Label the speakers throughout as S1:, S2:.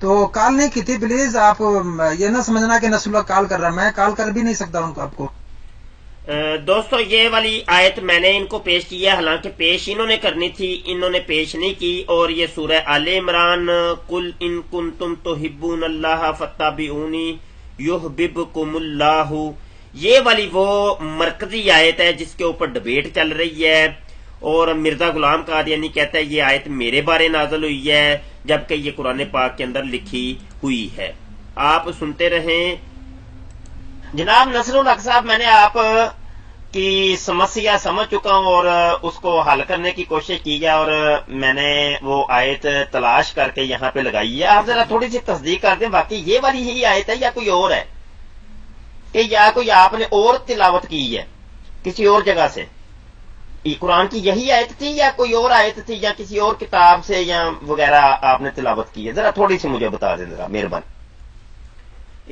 S1: تو کال نہیں کی تھی. پلیز آپ یہ نہ سمجھنا کہ نصر اللہ کال کر رہا, میں کال کر بھی نہیں سکتا ان کو آپ کو.
S2: دوستو یہ والی آیت میں نے ان کو پیش کی ہے, حالانکہ پیش انہوں نے کرنی تھی, انہوں نے پیش نہیں کی. اور یہ سورہ آل عمران قل ان کنتم تحبون اللہ فاتبعونی یحببکم اللہ, یہ والی وہ مرکزی آیت ہے جس کے اوپر ڈبیٹ چل رہی ہے. اور مرزا غلام قادیانی کہتا ہے یہ آیت میرے بارے نازل ہوئی ہے, جبکہ یہ قرآن پاک کے اندر لکھی ہوئی ہے. آپ سنتے رہیں. جناب نصر الحق صاحب, میں نے آپ کی سمسیا سمجھ چکا ہوں اور اس کو حل کرنے کی کوشش کی ہے, اور میں نے وہ آیت تلاش کر کے یہاں پہ لگائی ہے. آپ ذرا تھوڑی سی تصدیق کر دیں واقعی یہ والی ہی آیت ہے یا کوئی اور ہے, کہ یا کوئی آپ نے اور تلاوت کی ہے کسی اور جگہ سے. قرآن کی یہی آیت تھی یا کوئی اور آیت تھی یا کسی اور کتاب سے یا وغیرہ آپ نے تلاوت کی ہے؟ ذرا تھوڑی سی مجھے بتا دیں ذرا, مہربانی.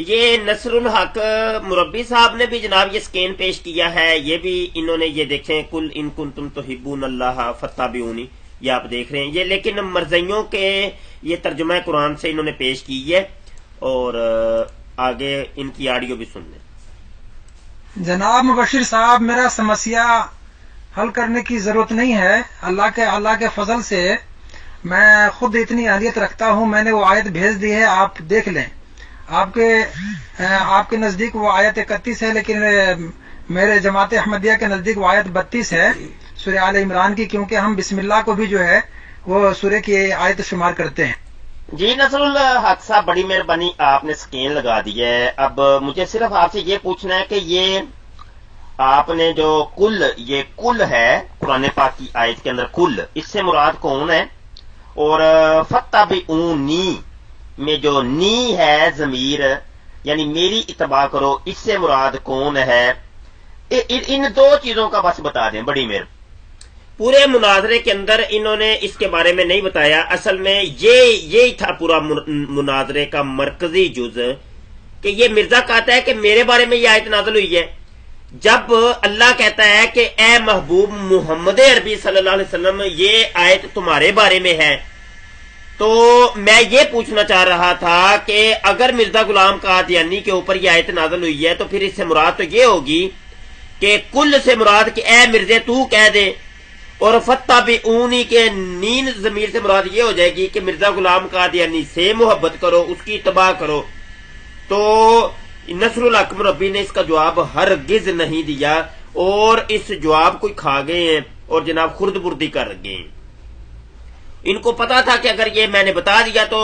S2: یہ نصر الحق مربی صاحب نے بھی جناب یہ سکین پیش کیا ہے, یہ بھی انہوں نے, یہ دیکھیں کل ان کنتم تحبون اللہ فاتبعونی, یہ آپ دیکھ رہے ہیں یہ, لیکن مرزیوں کے یہ ترجمہ قرآن سے انہوں نے پیش کی ہے. اور آگے ان کی آڈیو بھی سن لیں.
S1: جناب مبشر صاحب, میرا سمسیا حل کرنے کی ضرورت نہیں ہے. اللہ کے فضل سے میں خود اتنی اہلیت رکھتا ہوں. میں نے وہ آیت بھیج دی ہے, آپ دیکھ لیں. آپ کے نزدیک وہ آیت 31 ہے, لیکن میرے جماعت احمدیہ کے نزدیک وہ آیت 32 ہے سورہ آل عمران کی, کیونکہ ہم بسم اللہ کو بھی جو ہے وہ سورہ کی آیت شمار کرتے ہیں.
S2: جی نصر الحق صاحب, بڑی مہربانی, آپ نے سکین لگا دی ہے. اب مجھے صرف آپ سے یہ پوچھنا ہے کہ یہ آپ نے جو یہ کل ہے قرآن پاک کی آیت کے اندر, کل اس سے مراد کون ہے؟ اور فاتبعونی میں جو نی ہے ضمیر, یعنی میری اتباع کرو, اس سے مراد کون ہے؟ ان دو چیزوں کا بس بتا دیں, بڑی مہربانی. پورے مناظرے کے اندر انہوں نے اس کے بارے میں نہیں بتایا. اصل میں یہی تھا پورا مناظرے کا مرکزی جز, کہ یہ مرزا کہتا ہے کہ میرے بارے میں یہ آیت نازل ہوئی ہے, جب اللہ کہتا ہے کہ اے محبوب محمد عربی صلی اللہ علیہ وسلم یہ آیت تمہارے بارے میں ہے. تو میں یہ پوچھنا چاہ رہا تھا کہ اگر مرزا غلام قادیانی کے اوپر یہ آیت نازل ہوئی ہے تو پھر اس سے مراد تو یہ ہوگی کہ کل سے مراد کہ اے مرزے تو کہہ دے, اور فاتبعونی کے نین ضمیر سے مراد یہ ہو جائے گی کہ مرزا غلام قادیانی سے محبت کرو, اس کی اتباع کرو. تو نصر الحق مربی نے اس کا جواب ہرگز نہیں دیا, اور اس جواب کو کھا گئے ہیں اور جناب خرد بردی کر گئے ہیں. ان کو پتا تھا کہ اگر یہ میں نے بتا دیا تو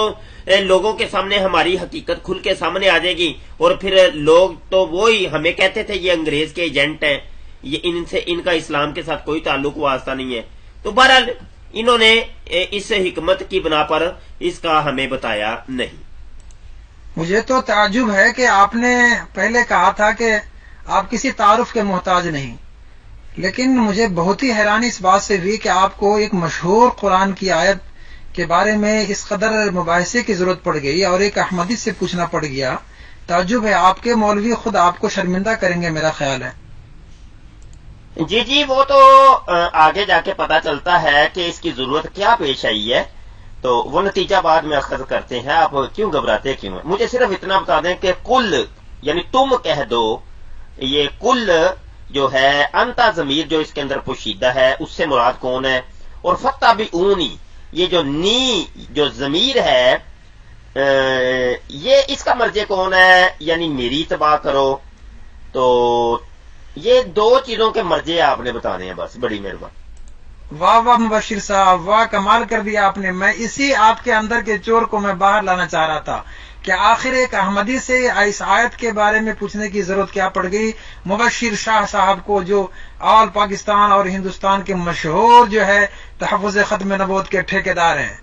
S2: لوگوں کے سامنے ہماری حقیقت کھل کے سامنے آ جائے گی, اور پھر لوگ تو وہی ہمیں کہتے تھے یہ انگریز کے ایجنٹ ہیں, یہ ان کا اسلام کے ساتھ کوئی تعلق واسطہ نہیں ہے. تو بہرحال انہوں نے اس حکمت کی بنا پر اس کا ہمیں بتایا نہیں.
S1: مجھے تو تعجب ہے کہ آپ نے پہلے کہا تھا کہ آپ کسی تعارف کے محتاج نہیں, لیکن مجھے بہت ہی حیرانی اس بات سے ہوئی کہ آپ کو ایک مشہور قرآن کی آیت کے بارے میں اس قدر مباحثے کی ضرورت پڑ گئی اور ایک احمدی سے پوچھنا پڑ گیا. تعجب ہے, آپ کے مولوی خود آپ کو شرمندہ کریں گے میرا خیال ہے.
S2: جی وہ تو آگے جا کے پتا چلتا ہے کہ اس کی ضرورت کیا پیش آئی ہے, تو وہ نتیجہ بعد میں اخذ کرتے ہیں. آپ کیوں گھبراتے کیوں ہیں؟ مجھے صرف اتنا بتا دیں کہ کل یعنی تم کہہ دو, یہ کل جو ہے انتا ضمیر جو اس کے اندر پوشیدہ ہے اس سے مراد کون ہے؟ اور فاتبعونی یہ جو نی جو ضمیر ہے یہ اس کا مرجع کون ہے؟ یعنی میری اتباع کرو. تو یہ دو چیزوں کے مرجع آپ نے بتانے ہیں بس, بڑی مہربانی.
S1: واہ واہ مبشر صاحب, واہ کمال کر دیا آپ نے. میں اسی آپ کے اندر کے چور کو میں باہر لانا چاہ رہا تھا کہ آخر ایک احمدی سے اس آیت کے بارے میں پوچھنے کی ضرورت کیا پڑ گئی مبشر شاہ صاحب کو, جو آل پاکستان اور ہندوستان کے مشہور جو ہے تحفظ ختم نبوت کے ٹھیکیدار ہیں.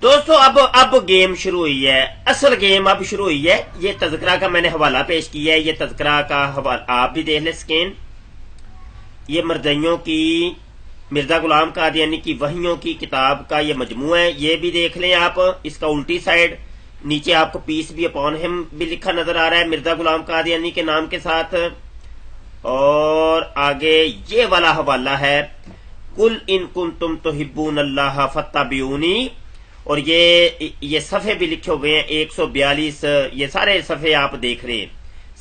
S2: دوستو اب گیم شروع ہوئی ہے, اصل گیم اب شروع ہوئی ہے. یہ تذکرہ کا میں نے حوالہ پیش کیا ہے, یہ تذکرہ کا حوالہ آپ بھی دیکھ لیں سکین. یہ مرزیوں کی مرزا غلام قادیانی کی وحیوں کی کتاب کا یہ مجموعہ ہے, یہ بھی دیکھ لیں آپ. اس کا الٹی سائڈ نیچے آپ کو پیس بھی اپون ہم بھی لکھا نظر آ رہا ہے مرزا غلام قادیانی کے نام کے ساتھ. اور آگے یہ والا حوالہ ہے قل ان کنتم تحبون اللہ فاتبعونی, اور یہ صفحے بھی لکھے ہوئے ہیں 142. یہ سارے صفحے آپ دیکھ رہے ہیں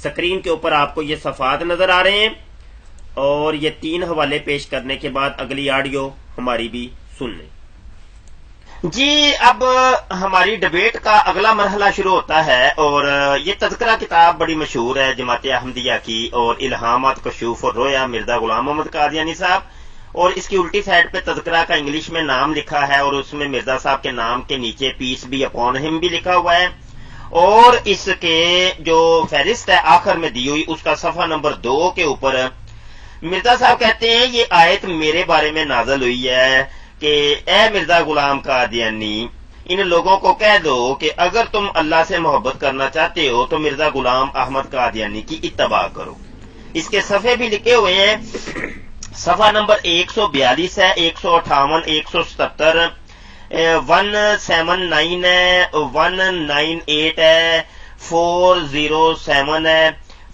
S2: سکرین کے اوپر، آپ کو یہ صفحات نظر آ رہے ہیں، اور یہ 3 حوالے پیش کرنے کے بعد اگلی آڈیو ہماری بھی سن لیں. جی اب ہماری ڈبیٹ کا اگلا مرحلہ شروع ہوتا ہے، اور یہ تذکرہ کتاب بڑی مشہور ہے جماعت احمدیہ کی، اور الہامات کشوف اور رویا مرزا غلام محمد قادیانی صاحب، اور اس کی الٹی سائڈ پہ تذکرہ کا انگلش میں نام لکھا ہے، اور اس میں مرزا صاحب کے نام کے نیچے پیس بی اپون ہم بھی لکھا ہوا ہے، اور اس کے جو فہرست ہے آخر میں دی ہوئی اس کا صفحہ نمبر 2 کے اوپر مرزا صاحب کہتے ہیں یہ آیت میرے بارے میں نازل ہوئی ہے کہ اے مرزا غلام قادیانی، ان لوگوں کو کہہ دو کہ اگر تم اللہ سے محبت کرنا چاہتے ہو تو مرزا غلام احمد قادیانی کی اتباع کرو. اس کے صفحے بھی لکھے ہوئے ہیں، صفحہ نمبر 142 ہے، 158، 177، 179 ہے، 198 ہے، 407 ہے،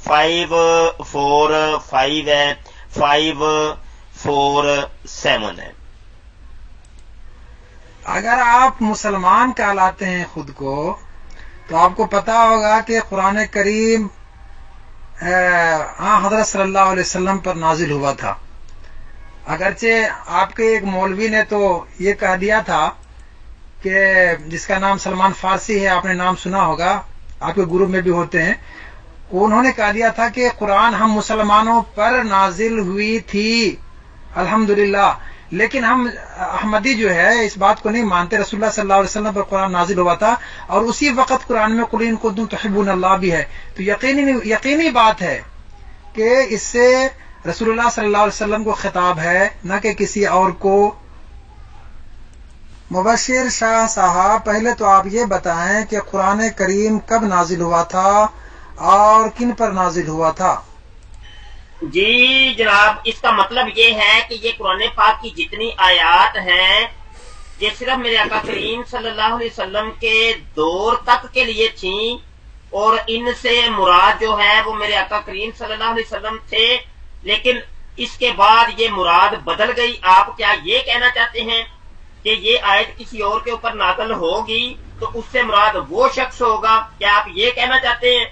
S2: 545 ہے، 547 ہے.
S1: اگر آپ مسلمان کہلاتے ہیں خود کو تو آپ کو پتا ہوگا کہ قرآن کریم حضرت صلی اللہ علیہ وسلم پر نازل ہوا تھا. اگرچہ آپ کے ایک مولوی نے تو یہ کہہ دیا تھا کہ جس کا نام سلمان فارسی ہے، آپ نے نام سنا ہوگا، آپ کے گروپ میں بھی ہوتے ہیں، انہوں نے کہہ دیا تھا کہ قرآن ہم مسلمانوں پر نازل ہوئی تھی الحمدللہ، لیکن ہم احمدی جو ہے اس بات کو نہیں مانتے. رسول اللہ صلی اللہ علیہ وسلم پر قرآن نازل ہوا تھا، اور اسی وقت قرآن میں قل ان کنتم تحبون اللہ بھی ہے. تو یقینی بات ہے کہ اس سے رسول اللہ صلی اللہ علیہ وسلم کو خطاب ہے، نہ کہ کسی اور کو. مبشر شاہ صاحب، پہلے تو آپ یہ بتائیں کہ قرآن کریم کب نازل ہوا تھا اور کن پر نازل ہوا تھا؟
S2: جی جناب، اس کا مطلب یہ ہے کہ یہ قرآن پاک کی جتنی آیات ہیں یہ صرف میرے آقا کریم صلی اللہ علیہ وسلم کے دور تک کے لیے تھیں، اور ان سے مراد جو ہے وہ میرے آقا کریم صلی اللہ علیہ وسلم تھے، لیکن اس کے بعد یہ مراد بدل گئی. آپ کیا یہ کہنا چاہتے ہیں کہ یہ آیت کسی اور کے اوپر نازل ہوگی تو اس سے مراد وہ شخص ہوگا؟ کیا آپ یہ کہنا چاہتے ہیں؟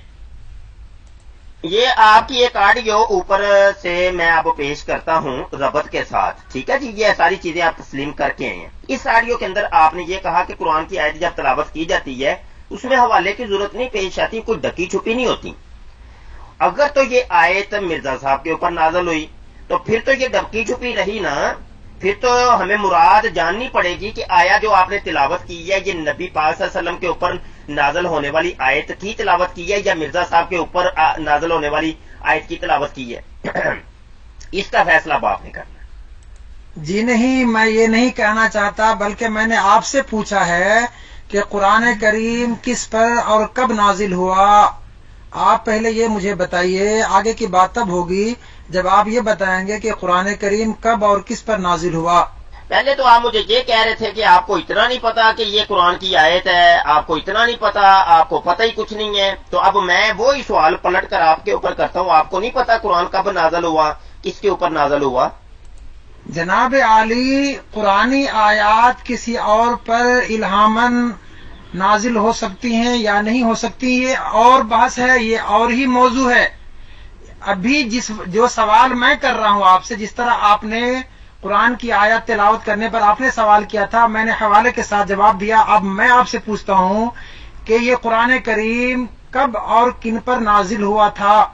S2: یہ آپ کی ایک آڈیو اوپر سے میں آپ کو پیش کرتا ہوں ربط کے ساتھ، ٹھیک ہے جی؟ یہ ساری چیزیں آپ تسلیم کر کے آئے ہیں. اس آڈیو کے اندر آپ نے یہ کہا کہ قرآن کی آیت جب تلاوت کی جاتی ہے اس میں حوالے کی ضرورت نہیں پیش آتی، کوئی ڈکی چھپی نہیں ہوتی. اگر تو یہ آیت مرزا صاحب کے اوپر نازل ہوئی تو پھر تو یہ ڈکی چھپی رہی نا، پھر تو ہمیں مراد جاننی پڑے گی کہ آیا جو آپ نے تلاوت کی ہے یہ نبی پاک صلی اللہ علیہ وسلم کے اوپر نازل ہونے والی آیت کی تلاوت کی ہے یا مرزا صاحب کے اوپر نازل ہونے والی آیت کی تلاوت کی ہے. اس کا فیصلہ اب آپ نے کرنا.
S1: جی نہیں، میں یہ نہیں کہنا چاہتا، بلکہ میں نے آپ سے پوچھا ہے کہ قرآن کریم کس پر اور کب نازل ہوا. آپ پہلے یہ مجھے بتائیے، آگے کی بات تب ہوگی جب آپ یہ بتائیں گے کہ قرآن کریم کب اور کس پر نازل ہوا.
S2: پہلے تو آپ مجھے یہ کہہ رہے تھے کہ آپ کو اتنا نہیں پتا کہ یہ قرآن کی آیت ہے، آپ کو اتنا نہیں پتا، آپ کو پتہ ہی کچھ نہیں ہے. تو اب میں وہی سوال پلٹ کر آپ کے اوپر کرتا ہوں، آپ کو نہیں پتا قرآن کب نازل ہوا، کس کے اوپر نازل ہوا؟
S1: جناب عالی، قرآنی آیات کسی اور پر الہاماً نازل ہو سکتی ہیں یا نہیں ہو سکتی، یہ اور بحث ہے، یہ اور ہی موضوع ہے. ابھی جو سوال میں کر رہا ہوں آپ سے، جس طرح آپ نے قرآن کی آیات تلاوت کرنے پر آپ نے سوال کیا تھا، میں نے حوالے کے ساتھ جواب دیا. اب میں آپ سے پوچھتا ہوں کہ یہ قرآن کریم کب اور کن پر نازل ہوا تھا.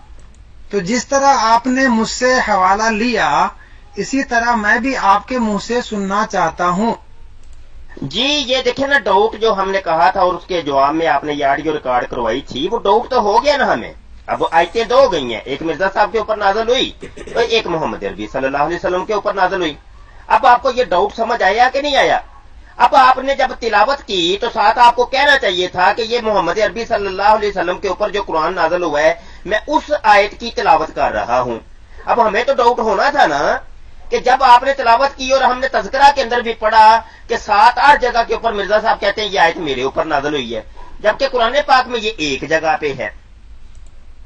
S1: تو جس طرح آپ نے مجھ سے حوالہ لیا اسی طرح میں بھی آپ کے منہ سے سننا چاہتا ہوں.
S2: جی یہ دیکھیں نا، ڈاؤٹ جو ہم نے کہا تھا اور اس کے جواب میں آپ نے یہ آڈیو ریکارڈ کروائی تھی، وہ ڈاؤٹ تو ہو گیا نا ہمیں. اب آیتیں دو گئی ہیں، ایک مرزا صاحب کے اوپر نازل ہوئی اور ایک محمد عربی صلی اللہ علیہ وسلم کے اوپر نازل ہوئی. اب آپ کو یہ ڈاؤٹ سمجھ آیا کہ نہیں آیا؟ اب آپ نے جب تلاوت کی تو ساتھ آپ کو کہنا چاہیے تھا کہ یہ محمد عربی صلی اللہ علیہ وسلم کے اوپر جو قرآن نازل ہوا ہے میں اس آیت کی تلاوت کر رہا ہوں. اب ہمیں تو ڈاؤٹ ہونا تھا نا کہ جب آپ نے تلاوت کی اور ہم نے تذکرہ کے اندر بھی پڑھا کہ 7-8 جگہ کے اوپر مرزا صاحب کہتے ہیں یہ آیت میرے اوپر نازل ہوئی ہے، جبکہ قرآن پاک میں یہ ایک جگہ پہ ہے.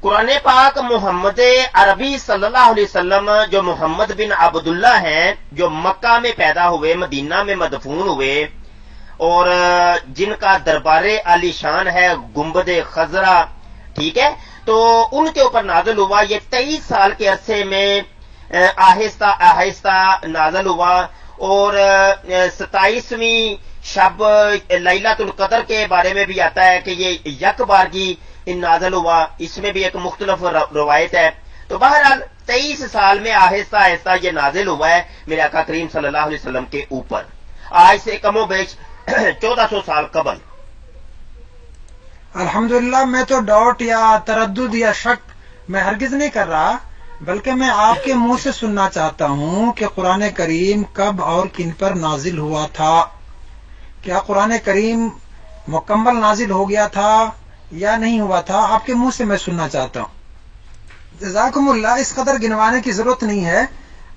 S2: قرآن پاک محمد عربی صلی اللہ علیہ وسلم جو محمد بن عبداللہ ہیں، جو مکہ میں پیدا ہوئے، مدینہ میں مدفون ہوئے اور جن کا دربار عالی شان ہے گنبد خضرا، ٹھیک ہے، تو ان کے اوپر نازل ہوا. یہ 23 سال کے عرصے میں آہستہ آہستہ نازل ہوا. اور 27ویں شب لیلۃ القدر کے بارے میں بھی آتا ہے کہ یہ یک بارگی نازل ہوا. اس میں بھی ایک مختلف روایت ہے. تو بہرحال 23 سال میں آہستہ آہستہ یہ نازل ہوا ہے میرے آقا کریم صلی اللہ علیہ وسلم کے اوپر، آج سے کم و بیش 1400 سال قبل.
S1: الحمدللہ، میں تو ڈاؤٹ یا تردد یا شک میں ہرگز نہیں کر رہا، بلکہ میں آپ کے منہ سے سننا چاہتا ہوں کہ قرآن کریم کب اور کن پر نازل ہوا تھا. کیا قرآن کریم مکمل نازل ہو گیا تھا یا نہیں ہوا تھا؟ آپ کے منہ سے میں سننا چاہتا ہوں. جزاکم اللہ. اس قدر گنوانے کی ضرورت نہیں ہے،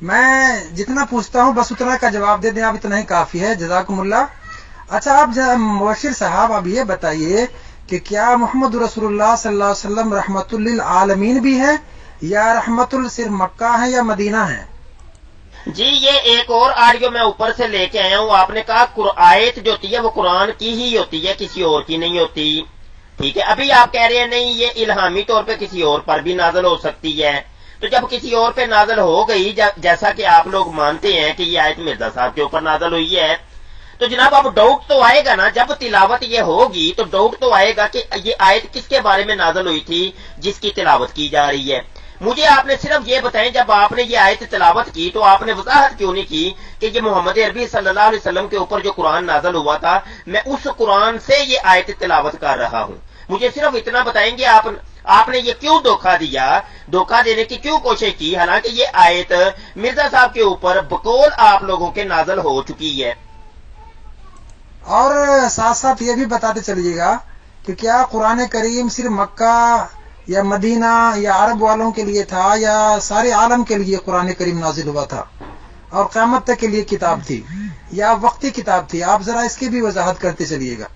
S1: میں جتنا پوچھتا ہوں بس اتنا کا جواب دے دیں آپ، اتنا ہی کافی ہے. جزاکم اللہ. اچھا، آپ مبشر صاحب اب یہ بتائیے کہ کیا محمد رسول اللہ صلی اللہ علیہ وسلم رحمت للعالمین بھی ہے یا رحمت صرف مکہ ہے یا مدینہ ہے؟
S2: جی، یہ ایک اور آڈیو میں اوپر سے لے کے آیا ہوں. آپ نے کہا آیت جو ہوتی ہے وہ قرآن کی ہی ہوتی ہے، کسی اور کی نہیں ہوتی. ٹھیک ہے، ابھی آپ کہہ رہے ہیں نہیں، یہ الہامی طور پہ کسی اور پر بھی نازل ہو سکتی ہے. تو جب کسی اور پہ نازل ہو گئی، جیسا کہ آپ لوگ مانتے ہیں کہ یہ آیت مرزا صاحب کے اوپر نازل ہوئی ہے، تو جناب اب ڈاؤٹ تو آئے گا نا. جب تلاوت یہ ہوگی تو ڈاؤٹ تو آئے گا کہ یہ آیت کس کے بارے میں نازل ہوئی تھی جس کی تلاوت کی جا رہی ہے. مجھے آپ نے صرف یہ بتائیں، جب آپ نے یہ آیت تلاوت کی تو آپ نے وضاحت کیوں نہیں کی کہ یہ محمد عربی صلی اللہ علیہ وسلم کے اوپر جو قرآن نازل ہوا تھا، میں اس قرآن سے یہ آیت تلاوت کر رہا ہوں. مجھے صرف اتنا بتائیں گے آپ نے یہ کیوں دھوکہ دیا، دھوکہ دینے کی کیوں کوشش کی، حالانکہ یہ آیت مرزا صاحب کے اوپر بقول آپ لوگوں کے نازل ہو چکی ہے.
S1: اور ساتھ ساتھ یہ بھی بتاتے چلیے گا کہ کیا قرآن کریم صرف مکہ یا مدینہ یا عرب والوں کے لیے تھا یا سارے عالم کے لیے قرآن کریم نازل ہوا تھا اور قیامت تک کے لیے کتاب تھی یا وقتی کتاب تھی؟ آپ ذرا اس کی بھی وضاحت کرتے چلیے گا.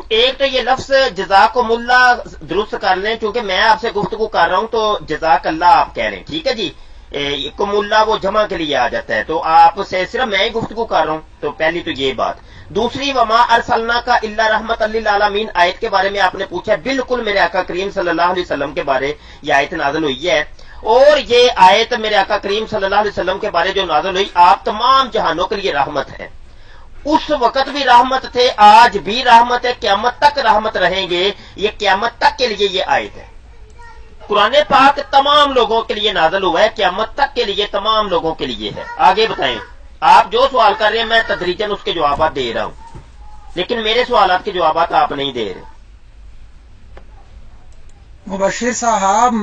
S2: ایک تو یہ لفظ جزاکم اللہ درست کر لیں، چونکہ میں آپ سے گفتگو کر رہا ہوں تو جزاک اللہ آپ کہہ رہے ہیں، ٹھیک ہے جی. کم اللہ وہ جمع کے لیے آ جاتا ہے، تو آپ سے صرف میں ہی گفتگو کر رہا ہوں. تو پہلی تو یہ بات. دوسری، وما ارسلنا کا الا رحمت للعالمین آیت کے بارے میں آپ نے پوچھا. بالکل میرے آقا کریم صلی اللہ علیہ وسلم کے بارے یہ آیت نازل ہوئی ہے، اور یہ آیت میرے آقا کریم صلی اللہ علیہ وسلم کے بارے جو نازل ہوئی، آپ تمام جہانوں کے لیے رحمت ہے. اس وقت بھی رحمت تھے، آج بھی رحمت ہے، قیامت تک رحمت رہیں گے. یہ قیامت تک کے لیے یہ آیت ہے. قرآن پاک تمام لوگوں کے لیے نازل ہوا ہے، قیامت تک کے لیے تمام لوگوں کے لیے ہے. آگے بتائیں، آپ جو سوال کر رہے ہیں میں تدریجاً اس کے جوابات دے رہا ہوں، لیکن میرے سوالات کے جوابات آپ نہیں دے رہے.
S1: مبشر صاحب،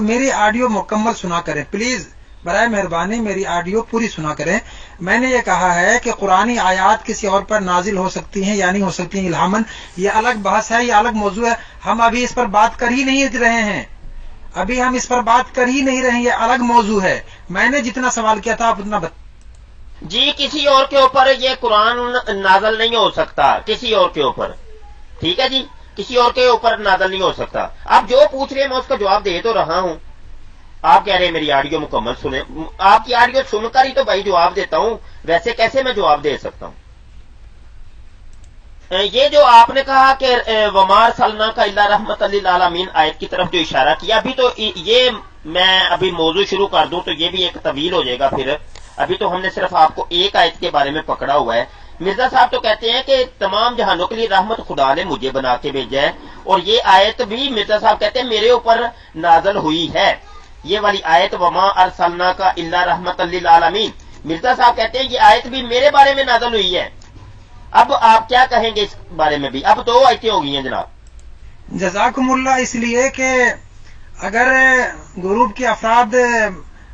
S1: میری آڈیو مکمل سنا کریں پلیز، برائے مہربانی میری آڈیو پوری سنا کریں. میں نے یہ کہا ہے کہ قرآنی آیات کسی اور پر نازل ہو سکتی ہیں یا نہیں ہو سکتی ہیں الہامن، یہ الگ بحث ہے، یہ الگ موضوع ہے. ہم ابھی اس پر بات کر ہی نہیں رہے ہیں، ابھی ہم اس پر بات کر ہی نہیں رہے ہیں، یہ الگ موضوع ہے. میں نے جتنا سوال کیا تھا آپ اتنا
S2: جی، کسی اور کے اوپر یہ قرآن نازل نہیں ہو سکتا، کسی اور کے اوپر، ٹھیک ہے جی، کسی اور کے اوپر نازل نہیں ہو سکتا. آپ جو پوچھ رہے ہیں میں اس کا جواب دے تو رہا ہوں. آپ کہہ رہے ہیں میری آڈیو مکمل سنیں، آپ کی آڈیو سن کر ہی تو بھائی جواب دیتا ہوں، ویسے کیسے میں جواب دے سکتا ہوں. یہ جو آپ نے کہا کہ ومار سلنا کا اللہ رحمت للعالمین آیت کی طرف جو اشارہ کیا، ابھی تو یہ میں ابھی موضوع شروع کر دوں تو یہ بھی ایک طویل ہو جائے گا. پھر ابھی تو ہم نے صرف آپ کو ایک آیت کے بارے میں پکڑا ہوا ہے. مرزا صاحب تو کہتے ہیں کہ تمام جہانوں کے لیے رحمت خدا نے مجھے بنا کے بھیجا ہے، اور یہ آیت بھی مرزا صاحب کہتے ہیں میرے اوپر نازل ہوئی ہے. یہ والی آیت وما ارسلنا کا الا رحمت للعالمین، مرزا صاحب کہتے ہیں یہ آیت بھی میرے بارے میں نازل ہوئی ہے. اب آپ کیا کہیں گے اس بارے میں بھی؟ اب 2 آیتیں ہو گئی ہیں جناب.
S1: جزاکم اللہ. اس لیے کہ اگر گروپ کے افراد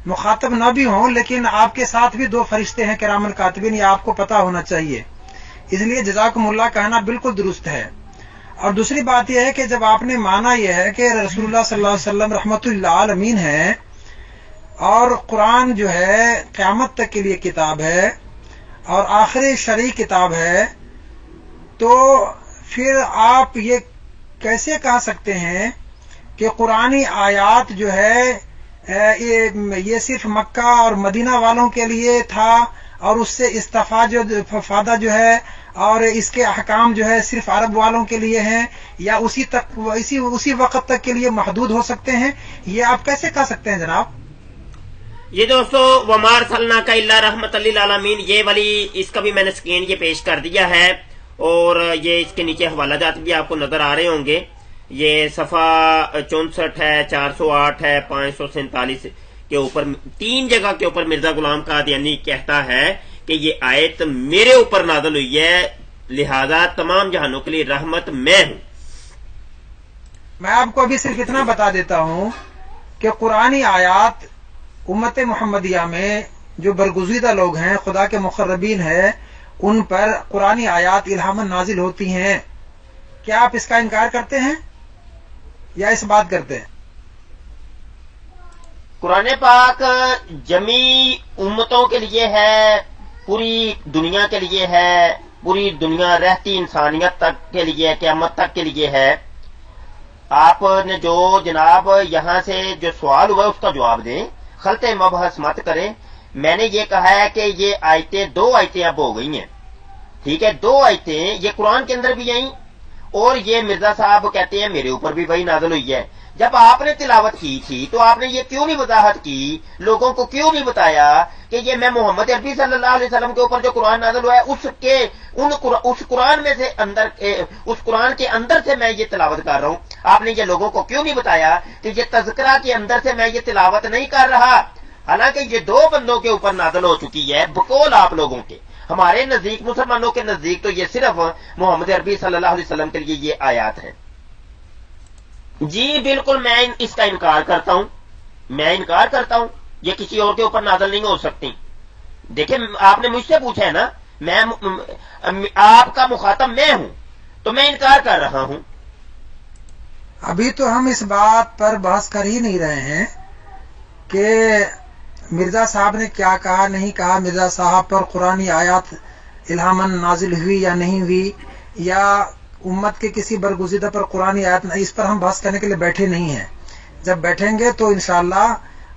S1: مخاطب نہ بھی ہوں لیکن آپ کے ساتھ بھی 2 فرشتے ہیں کرام الکاتبین، یہ آپ کو پتا ہونا چاہیے، اس لیے جزاکم اللہ کہنا بالکل درست ہے. اور دوسری بات یہ ہے کہ جب آپ نے مانا یہ ہے کہ رسول اللہ صلی اللہ علیہ وسلم رحمت للعالمین ہے اور قرآن جو ہے قیامت تک کے لیے کتاب ہے اور آخری شرعی کتاب ہے، تو پھر آپ یہ کیسے کہہ سکتے ہیں کہ قرآنی آیات جو ہے یہ صرف مکہ اور مدینہ والوں کے لیے تھا اور اس سے استفادہ جو ہے اور اس کے احکام جو ہے صرف عرب والوں کے لیے ہیں یا اسی وقت تک کے لیے محدود ہو سکتے ہیں، یہ آپ کیسے کہہ سکتے ہیں جناب؟
S2: یہ دوستو ومار صلی کا اللہ رحمت للعالمین، یہ والی اس کا بھی میں نے سکرین یہ پیش کر دیا ہے، اور یہ اس کے نیچے حوالہ جات بھی آپ کو نظر آ رہے ہوں گے۔ یہ صفحہ 64 ہے، 408 ہے، 547 کے اوپر 3 جگہ کے اوپر مرزا غلام قادیانی کہتا ہے کہ یہ آیت میرے اوپر نازل ہوئی ہے، لہذا تمام جہانوں کے لیے رحمت میں ہوں۔
S1: میں آپ کو ابھی صرف اتنا بتا دیتا ہوں کہ قرآنی آیات امت محمدیہ میں جو برگزیدہ لوگ ہیں، خدا کے مقربین ہیں، ان پر قرآنی آیات الہاماً نازل ہوتی ہیں۔ کیا آپ اس کا انکار کرتے ہیں یا اس بات کرتے ہیں؟
S2: قرآن پاک جمیع امتوں کے لیے ہے، پوری دنیا کے لیے ہے، پوری دنیا رہتی انسانیت تک کے لیے، قیامت تک کے لیے ہے۔ آپ نے جو جناب یہاں سے جو سوال ہوا اس کا جواب دیں، خلط مبحث مت کریں۔ میں نے یہ کہا ہے کہ یہ آیتیں 2 آیتیں اب ہو گئی ہیں، ٹھیک ہے، 2 آیتیں یہ قرآن کے اندر بھی آئیں، اور یہ مرزا صاحب کہتے ہیں میرے اوپر بھی وہی نازل ہوئی ہے۔ جب آپ نے تلاوت کی تھی تو آپ نے یہ کیوں نہیں وضاحت کی، لوگوں کو کیوں نہیں بتایا کہ یہ میں محمد عربی صلی اللہ علیہ وسلم کے اوپر جو قرآن نازل ہوا ہے اس قرآن میں سے اس قرآن کے اندر سے میں یہ تلاوت کر رہا ہوں؟ آپ نے یہ لوگوں کو کیوں نہیں بتایا کہ یہ تذکرہ کے اندر سے میں یہ تلاوت نہیں کر رہا، حالانکہ یہ 2 بندوں کے اوپر نازل ہو چکی ہے بقول آپ لوگوں کے۔ ہمارے نزدیک، مسلمانوں کے نزدیک تو یہ صرف محمد عربی صلی اللہ علیہ وسلم کے لیے یہ آیات ہیں۔ جی بالکل، میں اس کا انکار کرتا ہوں، یہ کسی اور کے اوپر نازل نہیں ہو سکتی۔ دیکھیں، آپ نے مجھ سے پوچھا ہے نا، میں آپ کا مخاطب میں ہوں تو میں انکار کر رہا ہوں۔
S1: ابھی تو ہم اس بات پر بحث کر ہی نہیں رہے ہیں کہ مرزا صاحب نے کیا کہا نہیں کہا، مرزا صاحب پر قرآنی آیات الہاماً نازل ہوئی یا نہیں ہوئی، یا امت کے کسی برگزیدہ پر قرآنی آیات، اس پر ہم بحث کرنے کے لیے بیٹھے نہیں ہیں۔ جب بیٹھیں گے تو انشاءاللہ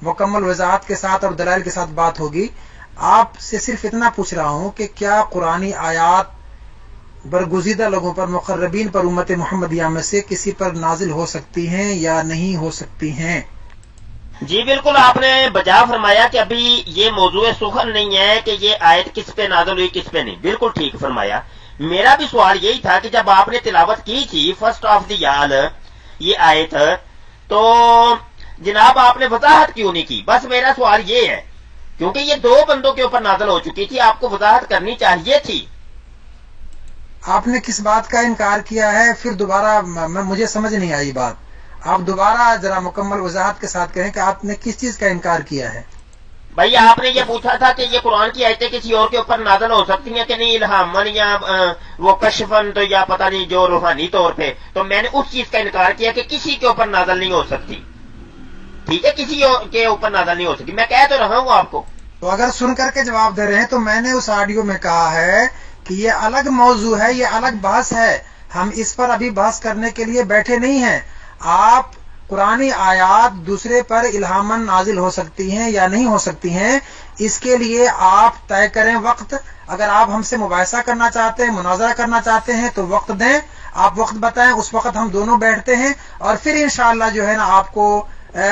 S1: مکمل وضاحت کے ساتھ اور دلائل کے ساتھ بات ہوگی۔ آپ سے صرف اتنا پوچھ رہا ہوں کہ کیا قرآنی آیات برگزیدہ لوگوں پر، مقربین پر، امت محمدیہ میں سے کسی پر نازل ہو سکتی ہیں یا نہیں ہو سکتی ہیں؟
S2: جی بالکل، آپ نے بجا فرمایا کہ ابھی یہ موضوع سخن نہیں ہے کہ یہ آیت کس پہ نازل ہوئی کس پہ نہیں، بالکل ٹھیک فرمایا۔ میرا بھی سوال یہی تھا کہ جب آپ نے تلاوت کی تھی فرسٹ آف دی یال یہ آیت، تو جناب آپ نے وضاحت کیوں نہیں کی؟ بس میرا سوال یہ ہے، کیونکہ یہ 2 بندوں کے اوپر نازل ہو چکی تھی، آپ کو وضاحت کرنی چاہیے تھی۔
S1: آپ نے کس بات کا انکار کیا ہے؟ پھر دوبارہ مجھے سمجھ نہیں آئی بات، آپ دوبارہ ذرا مکمل وضاحت کے ساتھ کہیں کہ آپ نے کس چیز کا انکار کیا ہے؟
S2: بھائی آپ نے یہ پوچھا تھا کہ یہ قرآن کی آیتیں کسی اور کے اوپر نازل ہو سکتی ہیں کہ نہیں، الہامن یا وہ کشفن تو یا پتہ نہیں جو روحانی طور پہ، تو میں نے اس چیز کا انکار کیا کہ کسی کے اوپر نازل نہیں ہو سکتی، ٹھیک ہے، کسی کے اوپر نازل نہیں ہو سکتی، میں کہہ تو رہا ہوں آپ کو۔
S1: تو اگر سن کر کے جواب دے رہے ہیں تو میں نے اس آڈیو میں کہا ہے کہ یہ الگ موضوع ہے، یہ الگ بحث ہے، ہم اس پر ابھی بحث کرنے کے لیے بیٹھے نہیں ہیں۔ آپ قرآنی آیات دوسرے پر الہاماً نازل ہو سکتی ہیں یا نہیں ہو سکتی ہیں، اس کے لیے آپ طے کریں وقت۔ اگر آپ ہم سے مباحثہ کرنا چاہتے ہیں، مناظرہ کرنا چاہتے ہیں تو وقت دیں، آپ وقت بتائیں، اس وقت ہم دونوں بیٹھتے ہیں، اور پھر انشاءاللہ جو ہے نا آپ کو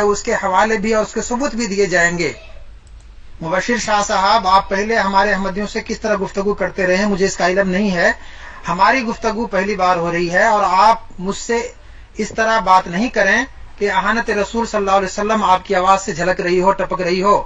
S1: اس کے حوالے بھی اور اس کے ثبوت بھی دیے جائیں گے۔ مبشر شاہ صاحب، آپ پہلے ہمارے احمدیوں سے کس طرح گفتگو کرتے رہے ہیں مجھے اس کا علم نہیں ہے، ہماری گفتگو پہلی بار ہو رہی ہے، اور آپ مجھ سے اس طرح بات نہیں کریں کہ اہانت رسول صلی اللہ علیہ وسلم آپ کی آواز سے جھلک رہی ہو، ٹپک رہی ہو۔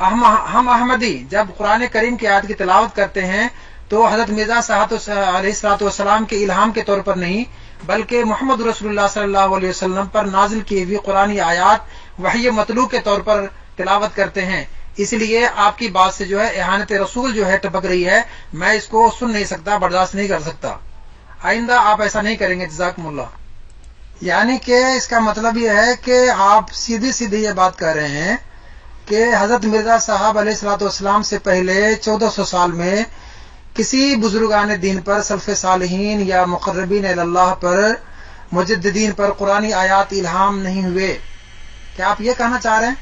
S1: ہم احمدی جب قرآن کریم کی آیت کی تلاوت کرتے ہیں تو حضرت مرزا صاحب علیہ السلام کے الہام کے طور پر نہیں، بلکہ محمد رسول اللہ صلی اللہ علیہ وسلم پر نازل کی ہوئی قرآنی آیات وحی مطلوع کے طور پر تلاوت کرتے ہیں۔ اس لیے آپ کی بات سے جو ہے اہانت رسول جو ہے ٹپک رہی ہے، میں اس کو سن نہیں سکتا، برداشت نہیں کر سکتا۔ آئندہ آپ ایسا نہیں کریں گے، جزاکم اللہ۔ یعنی کہ اس کا مطلب یہ ہے کہ آپ سیدھی سیدھی یہ بات کر رہے ہیں کہ حضرت مرزا صاحب علیہ السلام سے پہلے 1400 سال میں کسی بزرگان دین پر، سلف صالحین یا مقربین اللہ پر، مجددین پر قرآنی آیات الہام نہیں ہوئے۔ کیا آپ یہ کہنا چاہ رہے ہیں؟